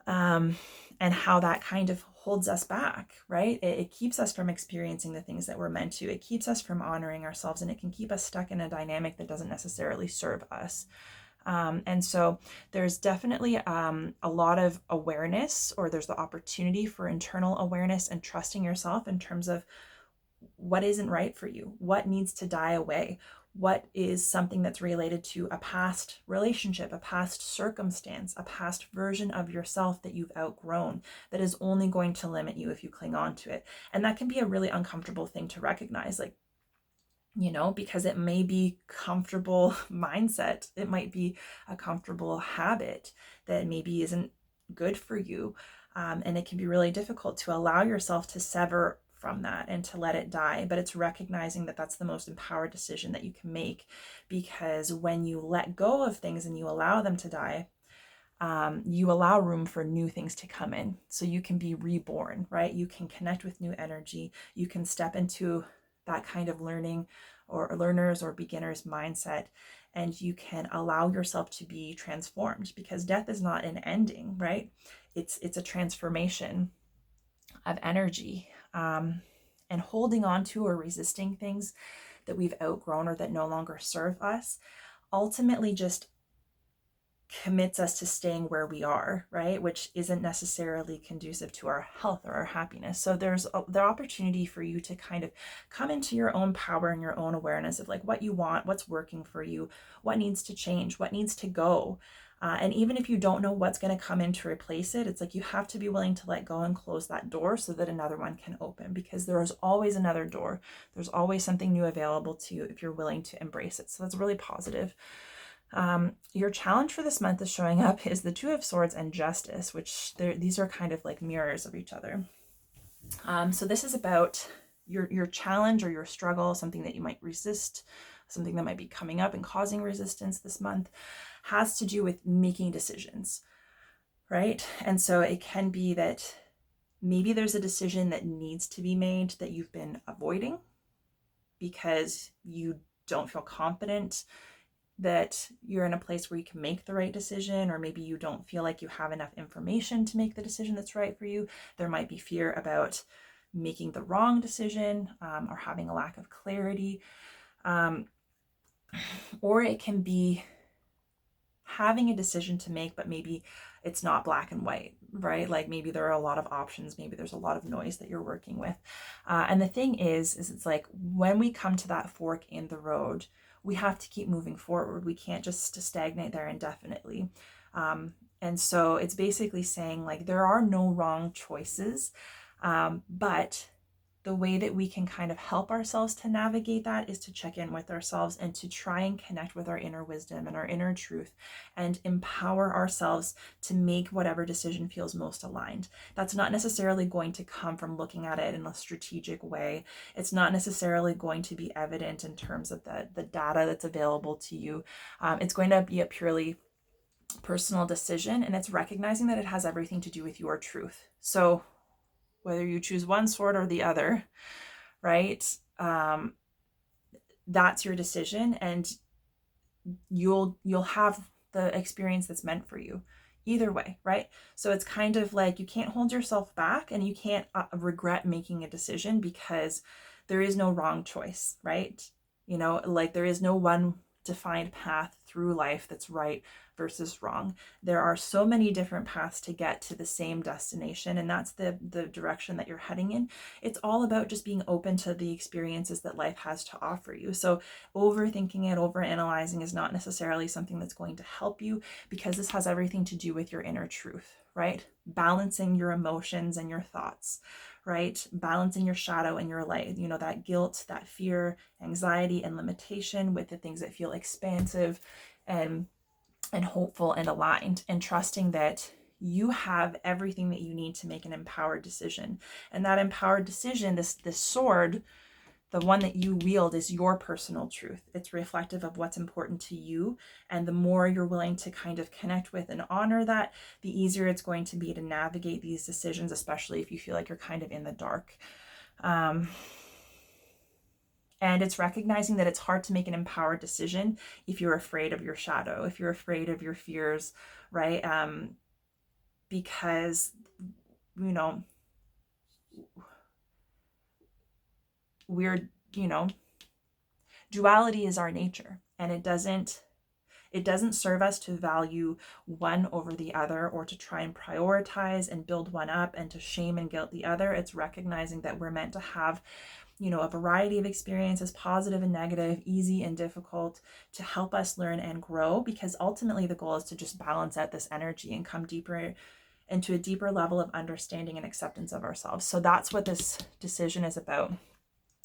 and how that kind of holds us back, right? It keeps us from experiencing the things that we're meant to. It keeps us from honoring ourselves, and it can keep us stuck in a dynamic that doesn't necessarily serve us. And so there's definitely a lot of awareness, or there's the opportunity for internal awareness and trusting yourself in terms of what isn't right for you, what needs to die away, what is something that's related to a past relationship, a past circumstance, a past version of yourself that you've outgrown that is only going to limit you if you cling on to it. And that can be a really uncomfortable thing to recognize, like, because it may be comfortable mindset. It might be a comfortable habit that maybe isn't good for you. And it can be really difficult to allow yourself to sever from that and to let it die. But it's recognizing that that's the most empowered decision that you can make, because when you let go of things and you allow them to die, you allow room for new things to come in. So you can be reborn, right? You can connect with new energy. You can step into that kind of learning or learners or beginners mindset, and you can allow yourself to be transformed, because death is not an ending, right? It's a transformation of energy, and holding on to or resisting things that we've outgrown or that no longer serve us ultimately just commits us to staying where we are, right? Which isn't necessarily conducive to our health or our happiness. So there's the opportunity for you to kind of come into your own power and your own awareness of like what you want, what's working for you, what needs to change, what needs to go. And even if you don't know what's going to come in to replace it, it's like you have to be willing to let go and close that door so that another one can open, because there is always another door. There's always something new available to you if you're willing to embrace it. So that's really positive. Your challenge for this month is showing up is the Two of Swords and Justice, which these are kind of like mirrors of each other. So this is about your challenge or your struggle, something that you might resist, something that might be coming up and causing resistance this month, has to do with making decisions, right? And so it can be that maybe there's a decision that needs to be made that you've been avoiding because you don't feel confident that you're in a place where you can make the right decision, or maybe you don't feel like you have enough information to make the decision that's right for you. There might be fear about making the wrong decision, or having a lack of clarity. Or it can be having a decision to make, but maybe it's not black and white, right? Like maybe there are a lot of options, maybe there's a lot of noise that you're working with. And the thing is it's like when we come to that fork in the road, we have to keep moving forward. We can't just stagnate there indefinitely. And so it's basically saying like there are no wrong choices, but the way that we can kind of help ourselves to navigate that is to check in with ourselves and to try and connect with our inner wisdom and our inner truth and empower ourselves to make whatever decision feels most aligned. That's not necessarily going to come from looking at it in a strategic way. It's not necessarily going to be evident in terms of the data that's available to you. It's going to be a purely personal decision, and it's recognizing that it has everything to do with your truth. So whether you choose one sword or the other, right? That's your decision, and you'll have the experience that's meant for you either way, right? So it's kind of like you can't hold yourself back, and you can't regret making a decision, because there is no wrong choice, right? Like there is no one defined path through life that's right versus wrong. There are so many different paths to get to the same destination, and that's the direction that you're heading in. It's all about just being open to the experiences that life has to offer you. So overthinking it, overanalyzing is not necessarily something that's going to help you, because this has everything to do with your inner truth, right? Balancing your emotions and your thoughts, right? Balancing your shadow and your light, that guilt, that fear, anxiety, and limitation with the things that feel expansive and hopeful and aligned, and trusting that you have everything that you need to make an empowered decision. And that empowered decision, this sword the one that you wield is your personal truth. It's reflective of what's important to you. And the more you're willing to kind of connect with and honor that, the easier it's going to be to navigate these decisions, especially if you feel like you're kind of in the dark. And it's recognizing that it's hard to make an empowered decision if you're afraid of your shadow, if you're afraid of your fears, right? Because, you know, we're, you know, duality is our nature, and it doesn't serve us to value one over the other or to try and prioritize and build one up and to shame and guilt the other. It's recognizing that we're meant to have, you know, a variety of experiences, positive and negative, easy and difficult, to help us learn and grow, because ultimately the goal is to just balance out this energy and come deeper into a deeper level of understanding and acceptance of ourselves. So that's what this decision is about.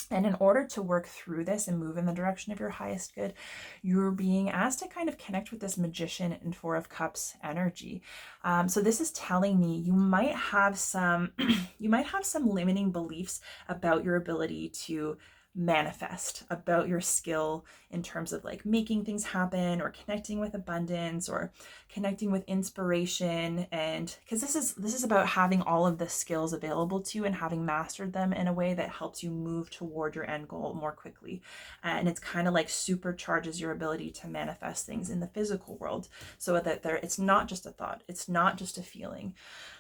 And in order to work through this and move in the direction of your highest good, you're being asked to kind of connect with this Magician and Four of Cups energy. So this is telling me you might have some limiting beliefs about your ability to manifest, about your skill in terms of like making things happen or connecting with abundance or connecting with inspiration. And because this is about having all of the skills available to you and having mastered them in a way that helps you move toward your end goal more quickly. And it's kind of like supercharges your ability to manifest things in the physical world, so that it's not just a thought, it's not just a feeling,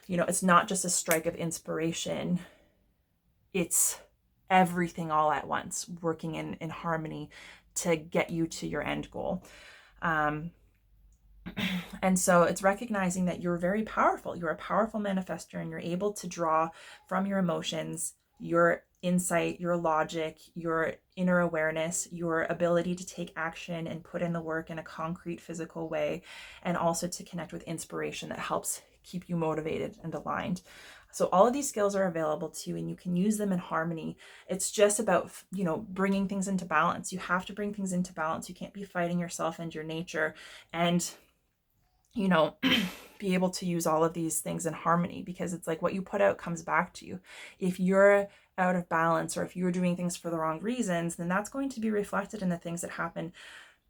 you know, it's not just a strike of inspiration, it's everything all at once working in harmony to get you to your end goal. And so it's recognizing that you're very powerful. You're a powerful manifestor, and you're able to draw from your emotions, your insight, your logic, your inner awareness, your ability to take action and put in the work in a concrete physical way, and also to connect with inspiration that helps keep you motivated and aligned. So all of these skills are available to you, and you can use them in harmony. It's just about, you know, bringing things into balance. You have to bring things into balance. You can't be fighting yourself and your nature, and, you know, be able to use all of these things in harmony, because it's like what you put out comes back to you. If you're out of balance, or if you're doing things for the wrong reasons, then that's going to be reflected in the things that happen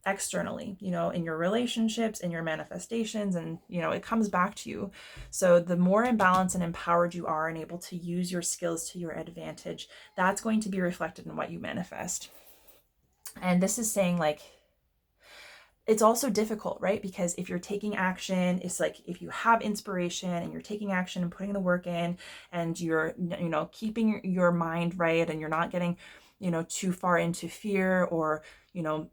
externally, you know, in your relationships, in your manifestations, and, you know, it comes back to you. So the more in balance and empowered you are and able to use your skills to your advantage, that's going to be reflected in what you manifest. And this is saying, like, it's also difficult, right? Because if you're taking action, it's like if you have inspiration and you're taking action and putting the work in, and you're, you know, keeping your mind right, and you're not getting, you know, too far into fear, or, you know,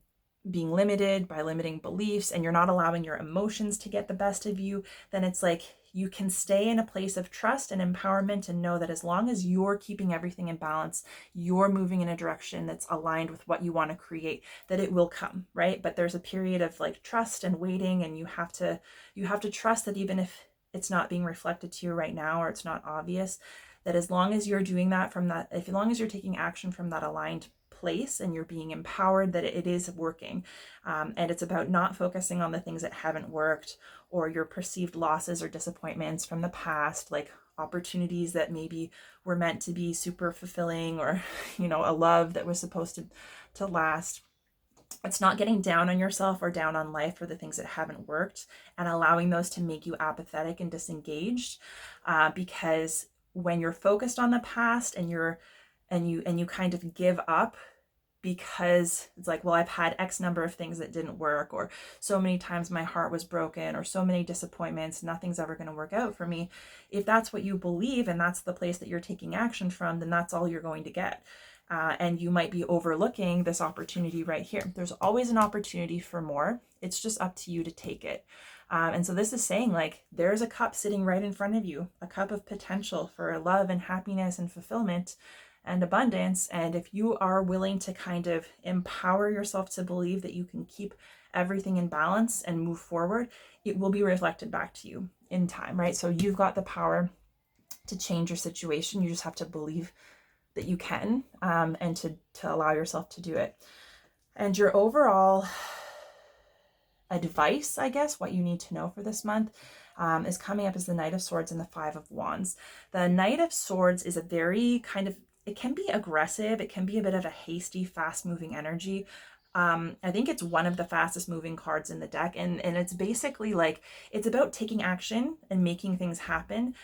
being limited by limiting beliefs, and you're not allowing your emotions to get the best of you, then it's like you can stay in a place of trust and empowerment and know that as long as you're keeping everything in balance, you're moving in a direction that's aligned with what you want to create, that it will come, right? But there's a period of like trust and waiting, and you have to trust that even if it's not being reflected to you right now, or it's not obvious, that as long as you're doing that as long as you're taking action from that aligned place and you're being empowered, that it is working. And it's about not focusing on the things that haven't worked, or your perceived losses or disappointments from the past, like opportunities that maybe were meant to be super fulfilling, or, you know, a love that was supposed to last. It's not getting down on yourself or down on life for the things that haven't worked and allowing those to make you apathetic and disengaged, because when you're focused on the past and you kind of give up because it's like, well, I've had X number of things that didn't work, or so many times my heart was broken, or so many disappointments, nothing's ever going to work out for me. If that's what you believe and that's the place that you're taking action from, then that's all you're going to get. And you might be overlooking this opportunity right here. There's always an opportunity for more. It's just up to you to take it. And so this is saying, like, there's a cup sitting right in front of you, a cup of potential for love and happiness and fulfillment and abundance. And if you are willing to kind of empower yourself to believe that you can keep everything in balance and move forward, it will be reflected back to you in time, right? So you've got the power to change your situation. You just have to believe that you can, and to allow yourself to do it. And your overall advice, I guess, what you need to know for this month, is coming up as the Knight of Swords and the Five of Wands. The Knight of Swords is a very kind of it can be aggressive. It can be a bit of a hasty, fast moving energy. I think it's one of the fastest moving cards in the deck. And it's basically like, it's about taking action and making things happen,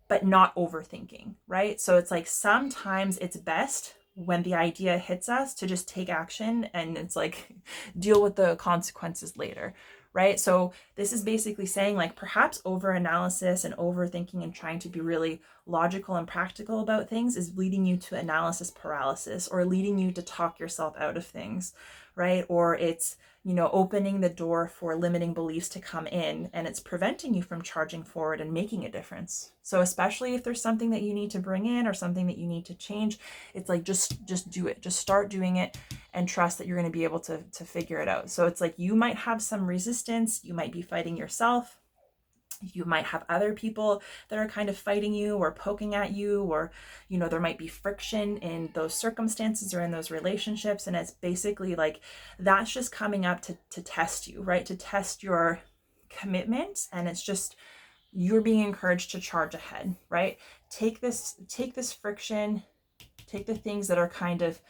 but not overthinking, right? So it's like, sometimes it's best when the idea hits us to just take action, and it's like, deal with the consequences later, right? So this is basically saying, like, perhaps over analysis and overthinking and trying to be really logical and practical about things is leading you to analysis paralysis, or leading you to talk yourself out of things, right? Or it's, opening the door for limiting beliefs to come in, and it's preventing you from charging forward and making a difference. So especially if there's something that you need to bring in or something that you need to change, it's like, just do it. Just start doing it and trust that you're going to be able to figure it out. So it's like, you might have some resistance, you might be fighting yourself. You might have other people that are kind of fighting you or poking at you, or, there might be friction in those circumstances or in those relationships. And it's basically like, that's just coming up to test you, right? To test your commitment. And it's just, you're being encouraged to charge ahead, right? Take this friction, take the things that are kind of,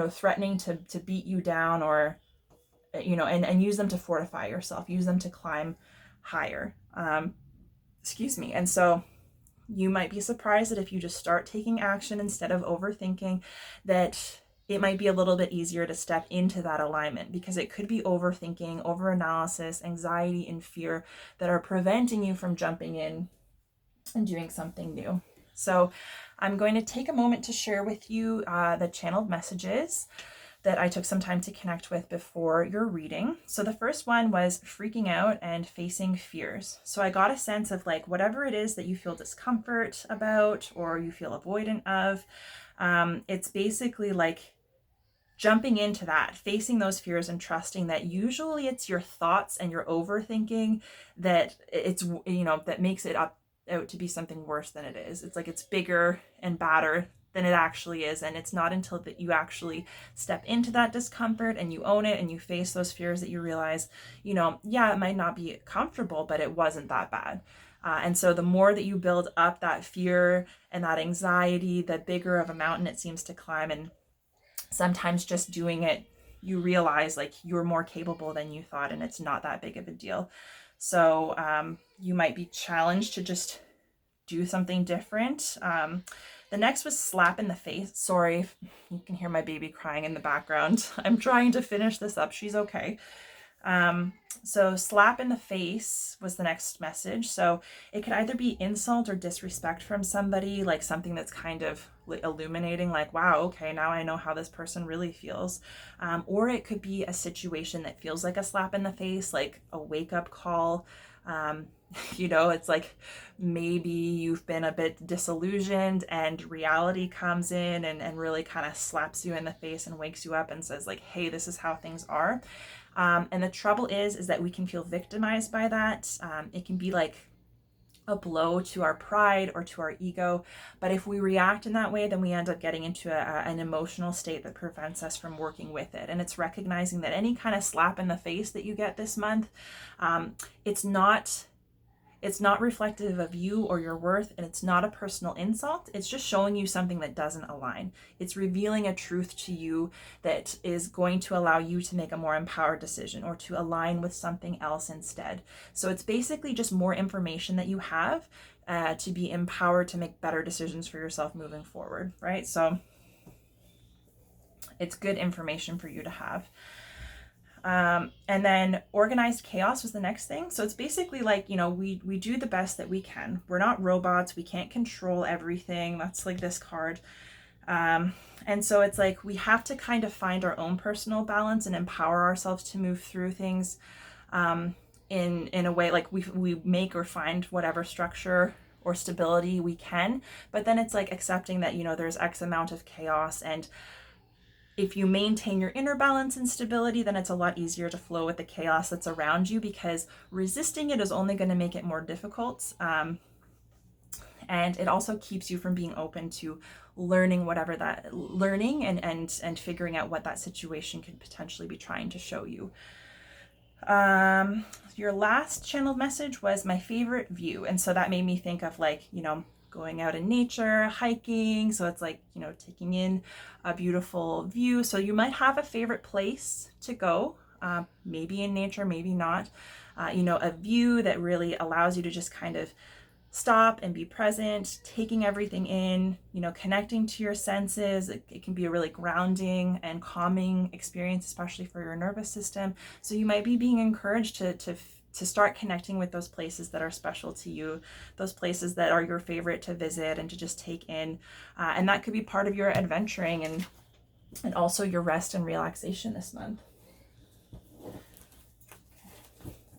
threatening to beat you down, or, and use them to fortify yourself, use them to climb higher. Excuse me. And so you might be surprised that if you just start taking action instead of overthinking, that it might be a little bit easier to step into that alignment, because it could be overthinking, overanalysis, anxiety, and fear that are preventing you from jumping in and doing something new. So I'm going to take a moment to share with you the channeled messages that I took some time to connect with before your reading. So the first one was freaking out and facing fears. So I got a sense of, like, whatever it is that you feel discomfort about or you feel avoidant of, it's basically like jumping into that, facing those fears, and trusting that usually it's your thoughts and your overthinking that it's, that makes it out to be something worse than it is. It's like, it's bigger and badder than it actually is. And it's not until that you actually step into that discomfort and you own it and you face those fears that you realize, yeah, it might not be comfortable, but it wasn't that bad. And so the more that you build up that fear and that anxiety, the bigger of a mountain it seems to climb. And sometimes just doing it, you realize, like, you're more capable than you thought, and it's not that big of a deal. So you might be challenged to just do something different. The next was slap in the face. Sorry, you can hear my baby crying in the background. I'm trying to finish this up. She's okay. So slap in the face was the next message. So it could either be insult or disrespect from somebody, like something that's kind of illuminating, like, wow, okay, now I know how this person really feels. Or it could be a situation that feels like a slap in the face, like a wake-up call. It's like, maybe you've been a bit disillusioned and reality comes in and really kind of slaps you in the face and wakes you up and says, like, hey, this is how things are. And the trouble is that we can feel victimized by that. It can be like a blow to our pride or to our ego. But if we react in that way, then we end up getting into an emotional state that prevents us from working with it. And it's recognizing that any kind of slap in the face that you get this month, it's not reflective of you or your worth, and it's not a personal insult. It's just showing you something that doesn't align. It's revealing a truth to you that is going to allow you to make a more empowered decision or to align with something else instead. So it's basically just more information that you have to be empowered to make better decisions for yourself moving forward, right? So it's good information for you to have. And then organized chaos was the next thing. So it's basically like, we do the best that we can. We're not robots. We can't control everything. That's like this card. And so it's like, we have to kind of find our own personal balance and empower ourselves to move through things, in a way, like we make or find whatever structure or stability we can, but then it's like accepting that, there's X amount of chaos, and if you maintain your inner balance and stability, then it's a lot easier to flow with the chaos that's around you, because resisting it is only going to make it more difficult. And it also keeps you from being open to learning and figuring out what that situation could potentially be trying to show you. Your last channeled message was my favorite view. And so that made me think of, like, going out in nature, hiking. So it's like, you know, taking in a beautiful view. So you might have a favorite place to go, maybe in nature, maybe not. You know, a view that really allows you to just kind of stop and be present, taking everything in, you know, connecting to your senses. It can be a really grounding and calming experience, especially for your nervous system. So you might be being encouraged to start connecting with those places that are special to you, those places that are your favorite to visit and to just take in. And that could be part of your adventuring and also your rest and relaxation this month.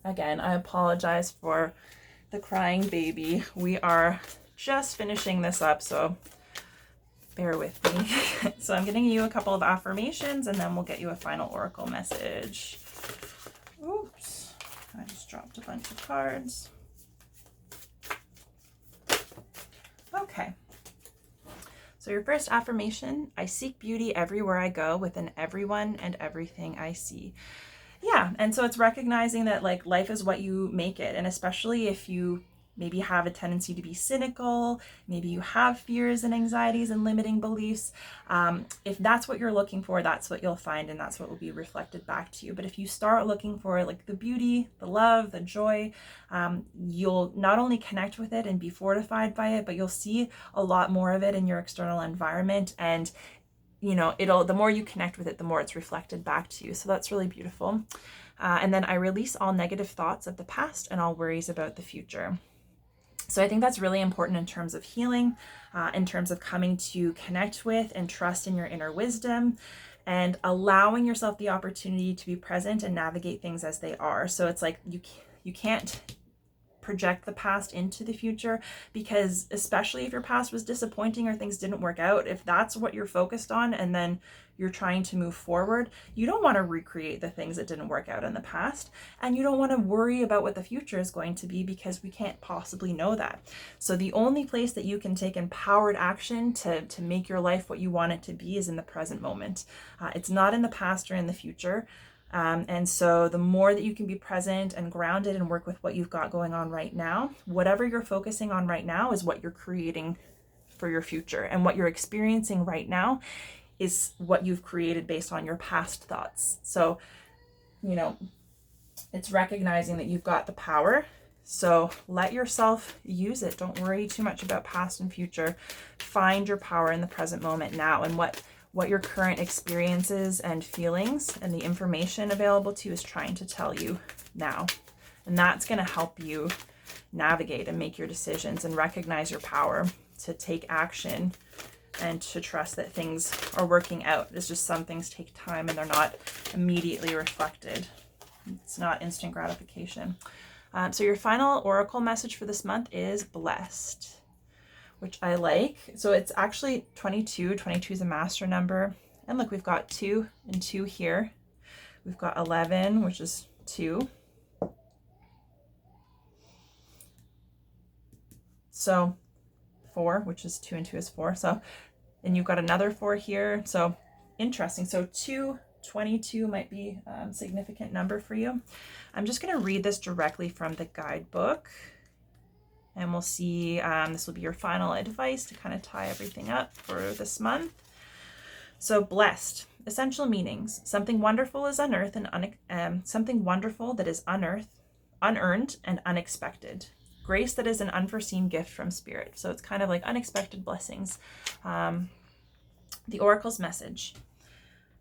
Again, I apologize for the crying baby. We are just finishing this up, so bear with me. So I'm getting you a couple of affirmations and then we'll get you a final oracle message. Oops, I just dropped a bunch of cards. Okay. So your first affirmation: I seek beauty everywhere I go, within everyone and everything I see. Yeah, and so it's recognizing that like life is what you make it, and especially if you maybe have a tendency to be cynical, maybe you have fears and anxieties and limiting beliefs, if that's what you're looking for, that's what you'll find and that's what will be reflected back to you. But if you start looking for like the beauty, the love, the joy, you'll not only connect with it and be fortified by it, but you'll see a lot more of it in your external environment. And you know, the more you connect with it, the more it's reflected back to you. So that's really beautiful. And then I release all negative thoughts of the past and all worries about the future. So I think that's really important in terms of healing, in terms of coming to connect with and trust in your inner wisdom and allowing yourself the opportunity to be present and navigate things as they are. So it's like you can't project the past into the future, because especially if your past was disappointing or things didn't work out, if that's what you're focused on and then you're trying to move forward, you don't want to recreate the things that didn't work out in the past, and you don't want to worry about what the future is going to be, because we can't possibly know that. So the only place that you can take empowered action to make your life what you want it to be is in the present moment. It's not in the past or in the future. And so the more that you can be present and grounded and work with what you've got going on right now, whatever you're focusing on right now is what you're creating for your future. And what you're experiencing right now is what you've created based on your past thoughts. So, you know, it's recognizing that you've got the power. So let yourself use it. Don't worry too much about past and future. Find your power in the present moment now, and what your current experiences and feelings and the information available to you is trying to tell you now. And that's going to help you navigate and make your decisions and recognize your power to take action and to trust that things are working out. It's just some things take time and they're not immediately reflected. It's not instant gratification. So your final oracle message for this month is blessed, which I like. So it's actually 22. 22 is a master number. And look, we've got 2 and 2 here. We've got 11, which is 2. So 4, which is 2 and 2 is 4. So, and you've got another 4 here. So interesting. So 22 might be a significant number for you. I'm just going to read this directly from the guidebook. And we'll see, this will be your final advice to kind of tie everything up for this month. So blessed, essential meanings: something wonderful is unearthed and something wonderful that is unearned and unexpected. Grace that is an unforeseen gift from spirit. So it's kind of like unexpected blessings. The oracle's message: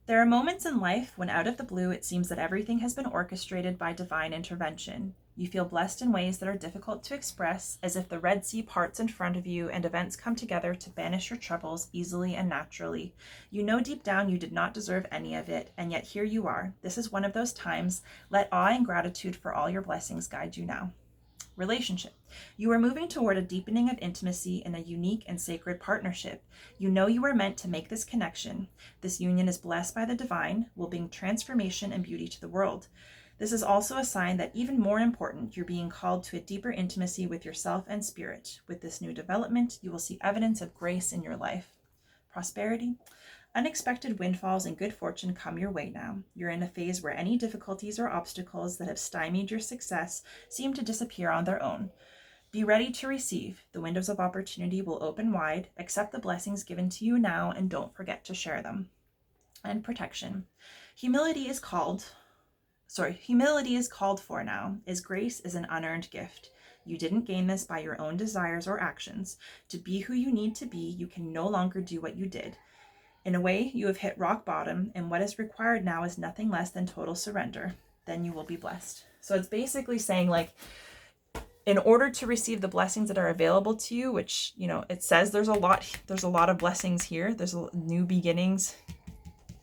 there are moments in life when out of the blue it seems that everything has been orchestrated by divine intervention. You feel blessed in ways that are difficult to express, as if the Red Sea parts in front of you and events come together to banish your troubles easily and naturally. You know deep down you did not deserve any of it, and yet here you are. This is one of those times. Let awe and gratitude for all your blessings guide you now. Relationship: you are moving toward a deepening of intimacy in a unique and sacred partnership. You know you are meant to make this connection. This union is blessed by the divine, will bring transformation and beauty to the world. This is also a sign that, even more important, you're being called to a deeper intimacy with yourself and spirit. With this new development, you will see evidence of grace in your life. Prosperity: unexpected windfalls and good fortune come your way now. You're in a phase where any difficulties or obstacles that have stymied your success seem to disappear on their own. Be ready to receive. The windows of opportunity will open wide. Accept the blessings given to you now and don't forget to share them. And protection. Humility is called for now, as grace is an unearned gift. You didn't gain this by your own desires or actions. To be who you need to be, you can no longer do what you did. In a way, you have hit rock bottom, and what is required now is nothing less than total surrender. Then you will be blessed. So it's basically saying, like, in order to receive the blessings that are available to you, which, you know, it says there's a lot of blessings here. There's new beginnings,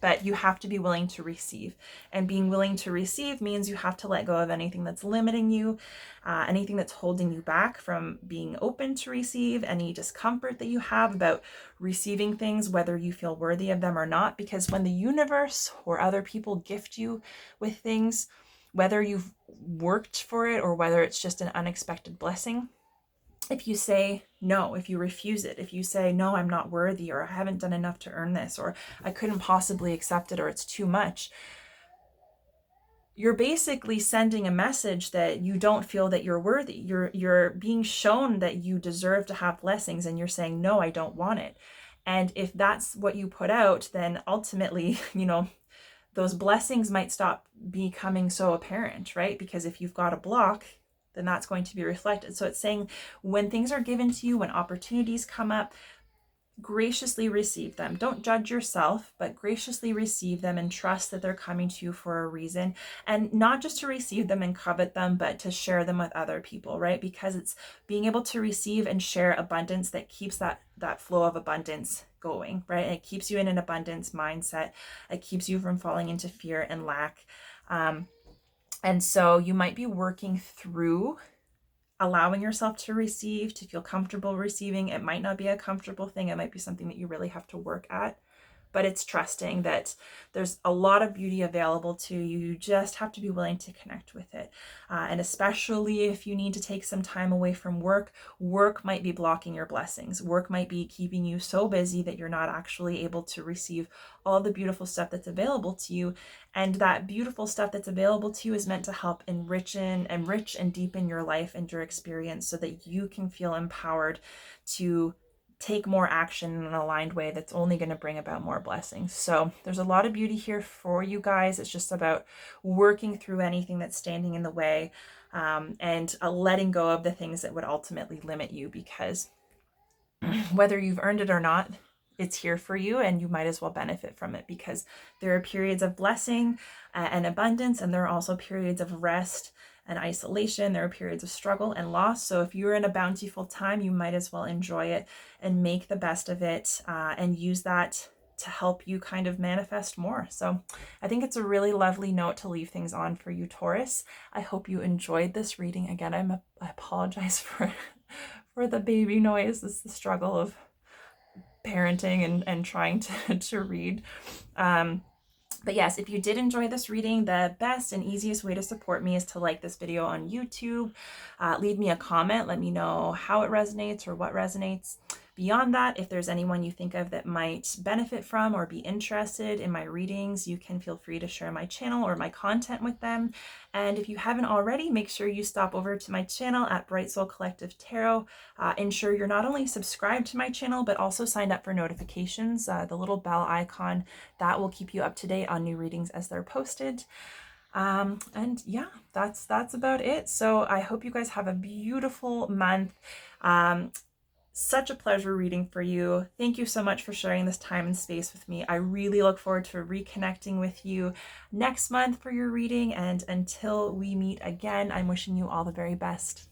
but you have to be willing to receive. And being willing to receive means you have to let go of anything that's limiting you, anything that's holding you back from being open to receive, any discomfort that you have about receiving things, whether you feel worthy of them or not. Because when the universe or other people gift you with things, whether you've worked for it or whether it's just an unexpected blessing, if you say no, if you refuse it, if you say, no, I'm not worthy, or I haven't done enough to earn this, or I couldn't possibly accept it, or it's too much, you're basically sending a message that you don't feel that you're worthy. You're being shown that you deserve to have blessings, and you're saying, no, I don't want it. And if that's what you put out, then ultimately, you know, those blessings might stop becoming so apparent, right? Because if you've got a block, then that's going to be reflected. So it's saying when things are given to you, when opportunities come up, graciously receive them. Don't judge yourself, but graciously receive them and trust that they're coming to you for a reason. And not just to receive them and covet them, but to share them with other people, right? Because it's being able to receive and share abundance that keeps that flow of abundance going, right? And it keeps you in an abundance mindset. It keeps you from falling into fear and lack. And so you might be working through allowing yourself to receive, to feel comfortable receiving. It might not be a comfortable thing. It might be something that you really have to work at, but it's trusting that there's a lot of beauty available to you. You just have to be willing to connect with it. And especially if you need to take some time away from work, work might be blocking your blessings. Work might be keeping you so busy that you're not actually able to receive all the beautiful stuff that's available to you. And that beautiful stuff that's available to you is meant to help enrich and deepen your life and your experience so that you can feel empowered to take more action in an aligned way that's only going to bring about more blessings. So there's a lot of beauty here for you guys. It's just about working through anything that's standing in the way, and letting go of the things that would ultimately limit you, because whether you've earned it or not, it's here for you and you might as well benefit from it, because there are periods of blessing and abundance, and there are also periods of rest and isolation. There are periods of struggle and loss. So if you're in a bountiful time, you might as well enjoy it and make the best of it, and use that to help you kind of manifest more. So I think it's a really lovely note to leave things on for you, Taurus. I hope you enjoyed this reading. Again, I apologize for the baby noise. This is the struggle of parenting and trying to read. But yes, if you did enjoy this reading, the best and easiest way to support me is to like this video on YouTube. Leave me a comment. Let me know how it resonates or what resonates. Beyond that, if there's anyone you think of that might benefit from or be interested in my readings, you can feel free to share my channel or my content with them. And if you haven't already, make sure you stop over to my channel at Bright Soul Collective Tarot. Ensure you're not only subscribed to my channel, but also signed up for notifications. The little bell icon, that will keep you up to date on new readings as they're posted. And yeah, that's about it. So I hope you guys have a beautiful month. Such a pleasure reading for you. Thank you so much for sharing this time and space with me. I really look forward to reconnecting with you next month for your reading. And until we meet again, I'm wishing you all the very best.